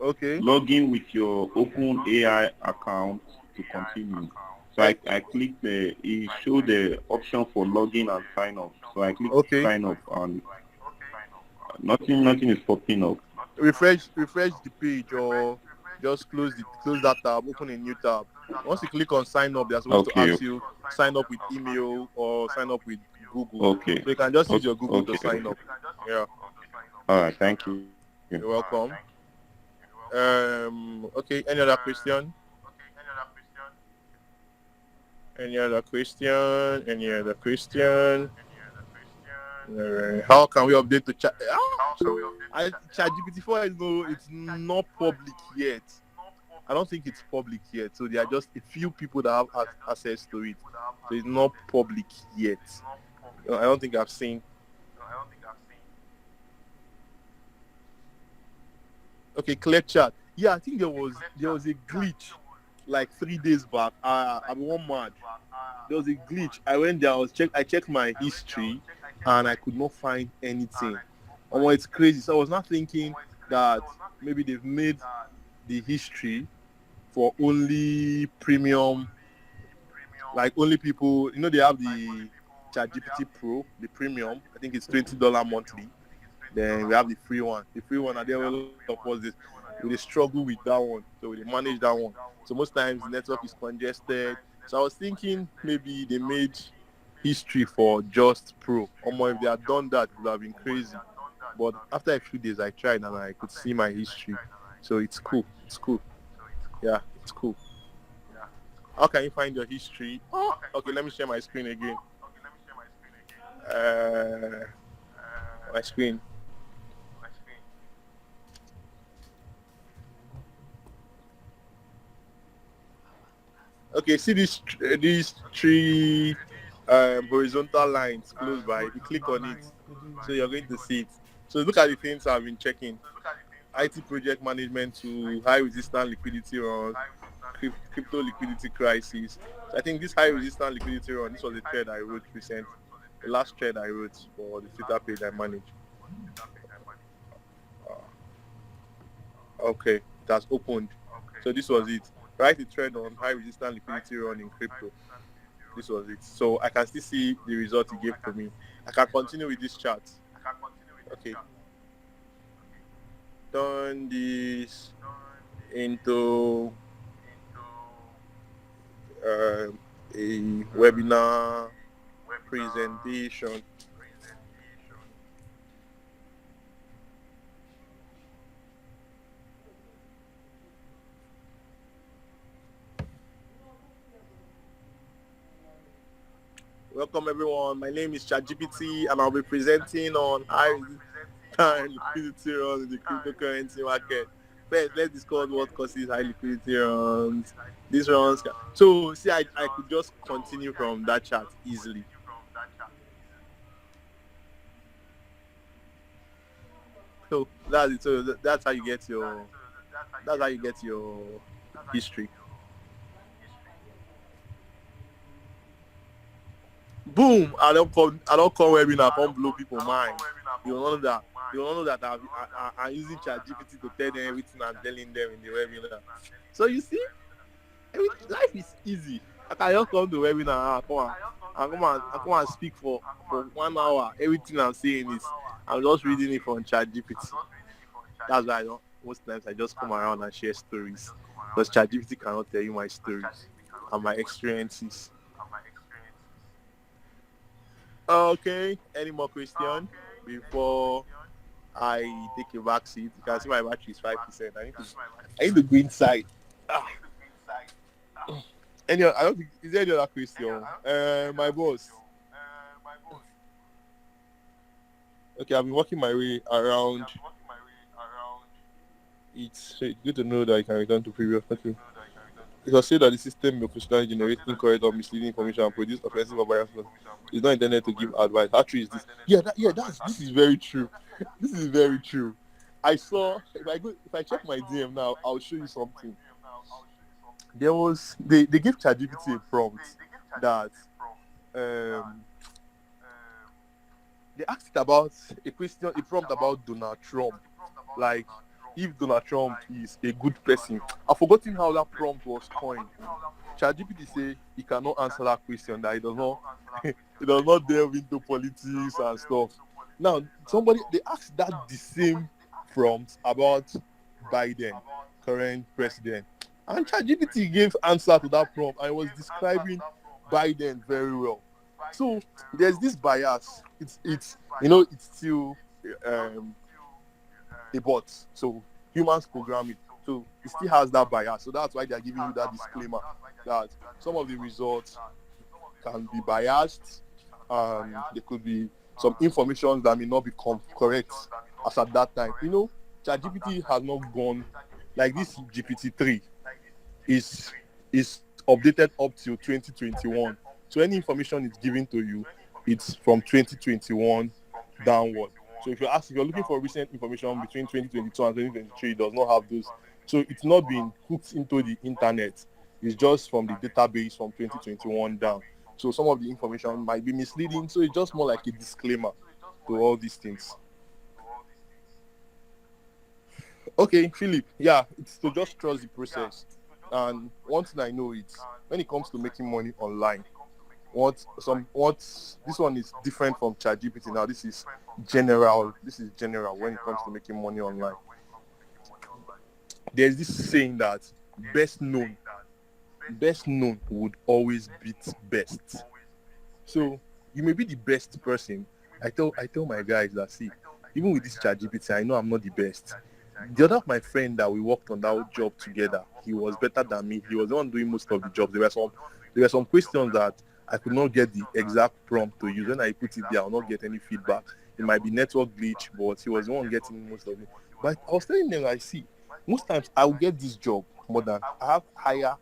Okay. Log in with your open AI account to continue. So I clicked it showed the option for login and sign up. So I clicked sign up and nothing is popping up. Refresh the page or just close that tab, open a new tab. Once you click on sign up, they're supposed to ask you sign up with email or sign up with Google. Okay. So you can just use your Google to sign up. Yeah. All right, thank you. You're welcome. Okay, any other question? How can we update the chat? ChatGPT 4 it's not public yet. I don't think it's public yet. So there are just a few people that have access to it. So it's not public yet. I don't think I've seen. Okay, clear chat. Yeah, I think there was a glitch like 3 days back. I'm one mad. There was a glitch. I went there. I checked my history, and I could not find anything. Oh, it's crazy. So I was not thinking that maybe they've made the history for only premium, like only people. You know, they have the ChatGPT Pro, the premium. I think it's $20 monthly. Then we have the free one. The free one, and there were a lot of us we struggle with that one, so we manage that one. So most times the network is congested. So I was thinking maybe they made history for just Pro. Or if they had done that, it would have been crazy. But after a few days, I tried and I could see my history. So it's cool. Yeah, it's cool. How can you find your history? Oh, okay, let me share my screen again. My screen. Okay, see these three horizontal lines close by. If you click on it, so you're going to see it. So look at the things I've been checking. IT project management to high resistant liquidity runs, crypto liquidity crisis. So I think this high resistant liquidity run, this was the thread I wrote recently. The last thread I wrote for the Twitter page I manage. Okay, it has opened. So this was it. Write a thread on high resistant liquidity run in crypto. This was it. So I can still see the result it gave to me. I can continue with this chart. Okay. Turn this into a webinar presentation. Welcome everyone. My name is ChatGPT and I'll be presenting on high liquidity runs in the cryptocurrency market. First, let's discuss what causes high liquidity runs. These runs. So see, I could just continue from that chart easily. So that's it. So that's how you get your history. Boom! I don't come webinar, come blow people mind. You don't know that I'm using ChatGPT to tell them everything I'm telling them in the webinar. So you see, life is easy. I can just come to webinar and come and speak for 1 hour. Everything I'm saying is I'm just reading it from ChatGPT. That's why most times I just come around and share stories, because ChatGPT cannot tell you my stories and my experiences. Okay, any more questions before I take a back seat? You can see my battery is 5%. I need to go inside. I don't think, is there any other question? My boss. Okay, I've been working my way around. It's good to know that I can return to previous. Okay. It was said that the system may occasionally generate incorrect or misleading information and produce offensive or biased. It's not intended to give advice. How true is this? This is very true. This is very true. I saw, if I check my DM now, I'll show you something. They gave ChatGPT a prompt that they asked it about a prompt about Donald Trump, like if Donald Trump is a good person. I've forgotten how that prompt was coined. ChatGPT say he cannot answer that question, that he does not delve into politics and stuff. Now they asked that the same prompt about Biden, current president, and ChatGPT gave answer to that prompt and was describing Biden very well. So there's this bias. It's still a bot. So humans program it. So it still has that bias. So that's why they're giving you that disclaimer that some of the results can be biased and there could be some information that may not be correct as at that time. ChatGPT has not gone like this. GPT-3 is updated up to 2021. So any information it's given to you, it's from 2021 downward. So if you're looking for recent information between 2022 and 2023, it does not have those. So it's not been hooked into the internet. It's just from the database from 2021 down. So some of the information might be misleading. So it's just more like a disclaimer to all these things. Okay, Philip. Yeah, it's to just trust the process. And one thing I know is when it comes to making money online, this one is different from ChatGPT. Now this is general. This is general when it comes to making money online. There's this saying that best known would always beat best. So you may be the best person. I tell my guys that, see, even with this ChatGPT, I know I'm not the best. The other of my friend that we worked on that job together, he was better than me. He was the one doing most of the jobs. There were some questions that I could not get the exact prompt to use. When I put it there, I'll not get any feedback. It might be network glitch, but he was the one getting most of it. But I was telling them, I see, most times I will get this job more than I have higher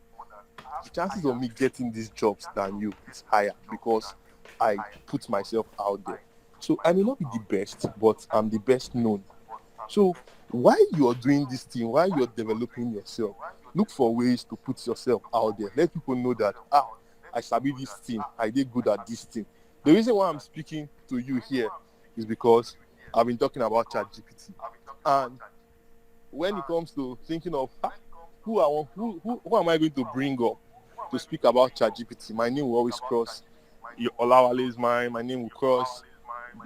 the chances of me getting these jobs than you is higher because I put myself out there. So I may not be the best, but I'm the best known. So while you're doing this thing, while you're developing yourself, look for ways to put yourself out there. Let people know that, I sabi this thing, I did good at this thing. The reason why I'm speaking to you here is because I've been talking about ChatGPT. And when it comes to thinking of who am I going to bring up to speak about ChatGPT, my name will always cross Olawale's mind, my name will cross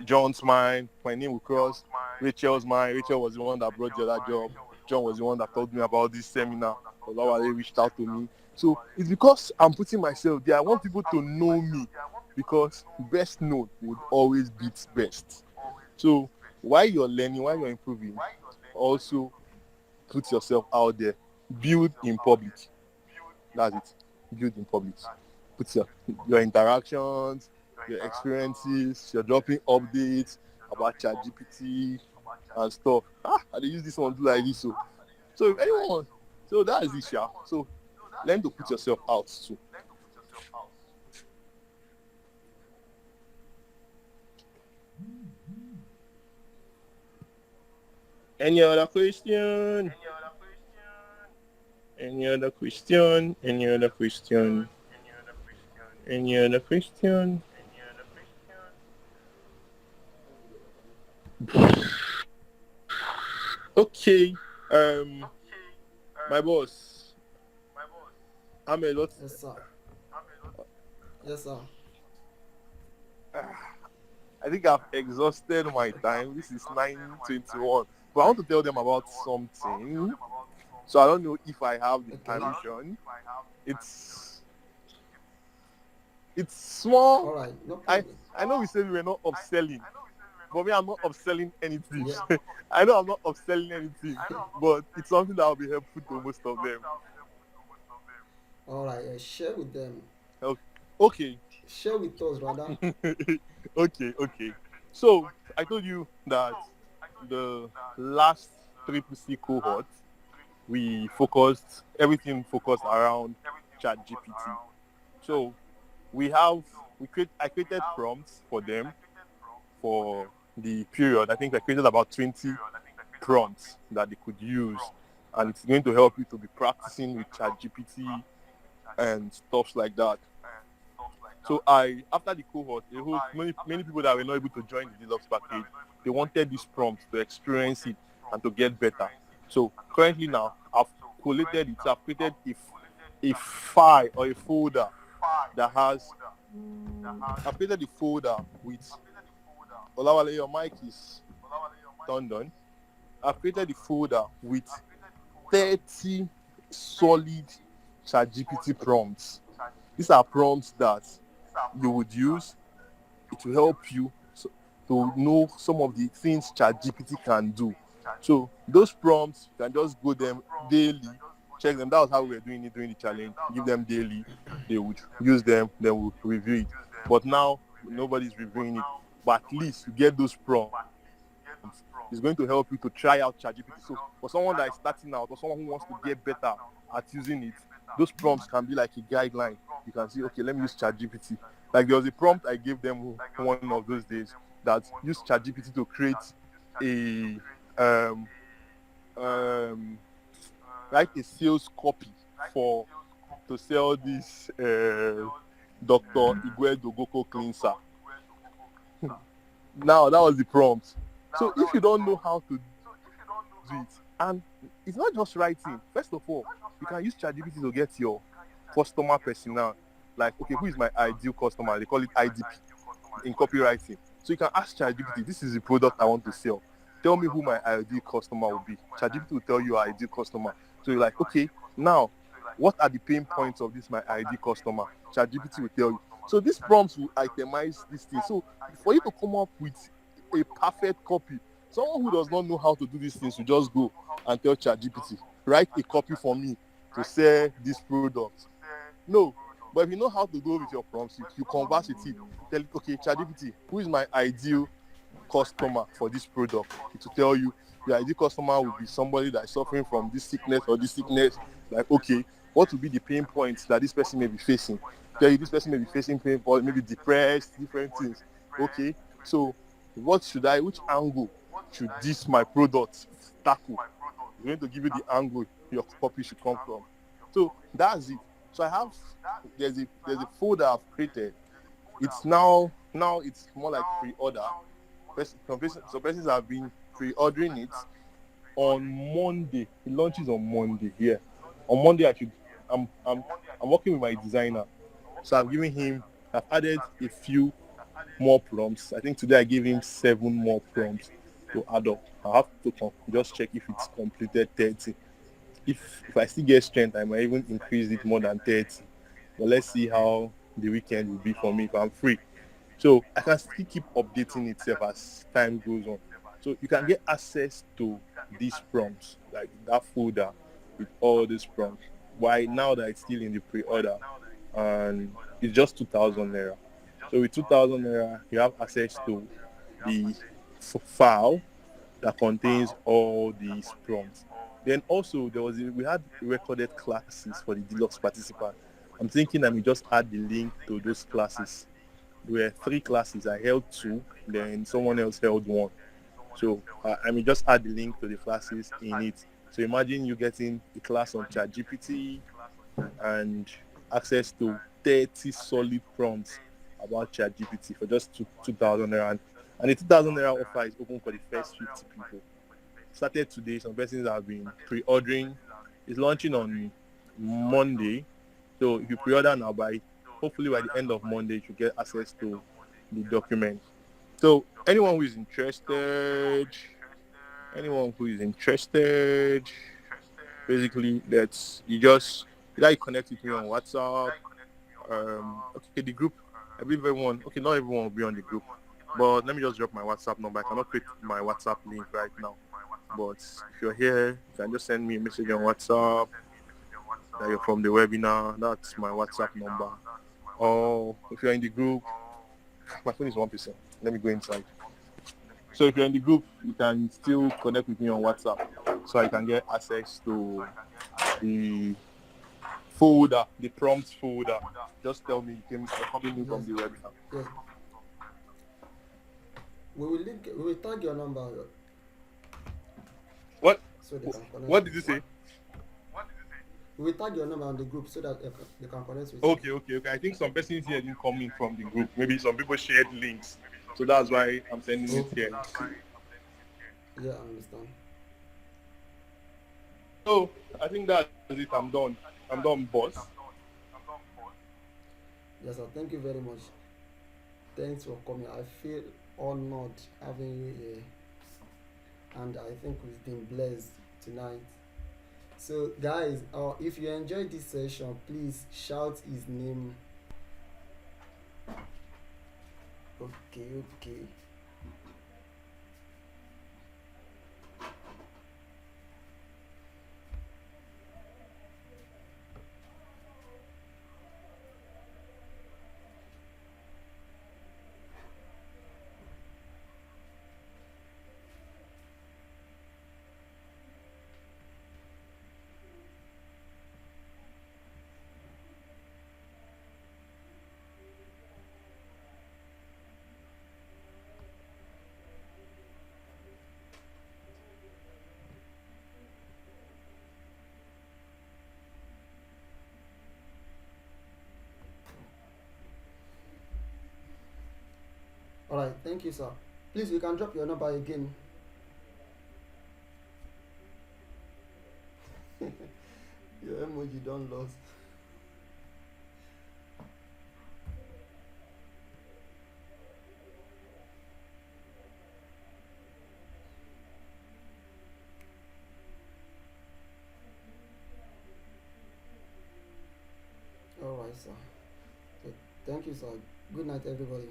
John's mind, my name will cross Rachel's mind. Rachel was the one that brought the other job. John was the one that told me about this seminar. Olawale reached out to me. So it's because I'm putting myself there. I want people to know me because best known would always beat best. So while you're learning, while you're improving, also put yourself out there. Build in public. That's it. Build in public. Put your interactions, your experiences, you're dropping updates about ChatGPT and stuff. I dey use this one do like this. So if anyone, so that is it, yeah. So learn to put yourself out too. Any other question? Any other question? Any other question? Any other question? Okay. My boss. I'm a lot. Yes, sir. Yes, sir. I think I've exhausted my time. This is 9:21. But I want to tell them about something. So I don't know if I have the permission. It's small. All right. No I problem. know we said we were not upselling. For me, I'm not upselling anything. Yeah. I know I'm not upselling anything, but it's something that will be helpful to most of them. All right. Share with them. Okay. Share with us, rather. Okay. So I told you that the last triple C cohort, everything focused around ChatGPT. So I created prompts for them for the period. I think I created about 20 prompts that they could use, and it's going to help you to be practicing with ChatGPT and stuff like that. So after the cohort, many people that were not able to join the deluxe package, they wanted these prompts to experience it and to get better. So currently now, I've collated it. I've created a file or a folder that has. I've created a folder with. Olawale, your mic is turned on. I've created a folder with 30 solid ChatGPT prompts. These are prompts that you would use. It will help you to know some of the things ChatGPT can do. So those prompts, you can just go them daily, check them. That was how we were doing it during the challenge. Give them daily. They would use them, then we'll review it. But now, nobody's reviewing it. But at least you get those prompts. It's going to help you to try out ChatGPT. So for someone that is starting out or someone who wants to get better at using it, those prompts can be like a guideline. You can say, okay, let me use ChatGPT. Like there was a prompt I gave them one of those days that used ChatGPT to create write a sales copy to sell this Dr. Igwe Dogoko cleanser. Now that was the prompt. So if you don't know how to do it, and it's not just writing. First of all, you can use ChatGPT to get your customer personnel. Like, okay, who is my ideal customer? They call it IDP in copywriting. So you can ask ChatGPT, this is the product I want to sell. Tell me who my ideal customer will be. ChatGPT will tell you your ideal customer. So you're like, okay, now, what are the pain points of this my ideal customer? ChatGPT will tell you. So these prompts will itemize this thing. So for you to come up with a perfect copy, someone who does not know how to do these things will just go and tell ChatGPT, write a copy for me to sell this product. No, but if you know how to go with your prompts, you converse with it. Tell it, okay, ChatGPT, who is my ideal customer for this product? It will tell you your ideal customer will be somebody that is suffering from this sickness or this sickness. Like, okay, what will be the pain points that this person may be facing. Okay, this person may be facing pain points, maybe depressed, different things. Okay, so which angle should this my product tackle? It's going to give you the angle your copy should come from. So that's it. So there's a folder I've created. It's now it's more like pre-order. Some persons have been pre-ordering it on Monday. It launches on Monday. Yeah, on Monday I'm working with my designer, so I've added a few more prompts. I think today I gave him 7 more prompts to add up. I have to just check if it's completed 30. If I still get strength, I might even increase it more than 30. But let's see how the weekend will be for me if I'm free. So I can still keep updating itself as time goes on. So you can get access to these prompts, like that folder with all these prompts. Why now that it's still in the pre-order, and it's just 2,000 naira. So with 2,000 naira, you have access to the file that contains all these prompts. Then also we had recorded classes for the deluxe participant. I'm thinking I may just add the link to those classes. There were 3 classes. I held 2, then someone else held 1. So I may just add the link to the classes in it. So imagine you getting a class on ChatGPT and access to 30 solid prompts about ChatGPT for just 2,000 naira. And the 2,000 naira offer is open for the first 50 people. Started today. Some persons have been pre-ordering. It's launching on Monday. So if you pre-order now, hopefully by the end of Monday, you should get access to the document. So anyone who is interested, basically that's you connect with me on WhatsApp. Okay, the group. I believe everyone. Okay, not everyone will be on the group, but let me just drop my WhatsApp number. I cannot create my WhatsApp link right now, but if you're here, you can just send me a message on WhatsApp that you're from the webinar. That's my WhatsApp number. Or if you're in the group, my phone is 1%. Let me go inside. So if you're in the group, you can still connect with me on WhatsApp, so I can get access to the folder, the prompts folder. Just tell me you're coming in from the webinar. Yes. We will tag your number. What? So they can connect. What did you say? We will tag your number on the group so that they can connect with you. Okay. I think some persons here didn't come in from the group. Maybe some people shared links. So that's why I'm sending it here. Yeah, I understand. So I think that's it. I'm done. I'm done, boss. Yes, sir. Thank you very much. Thanks for coming. I feel honored having you here, and I think we've been blessed tonight. So, guys, if you enjoyed this session, please shout his name. Okay. Alright, thank you, sir. Please, you can drop your number again. Your emoji don't lost. Alright, sir. So, thank you, sir. Good night, everybody.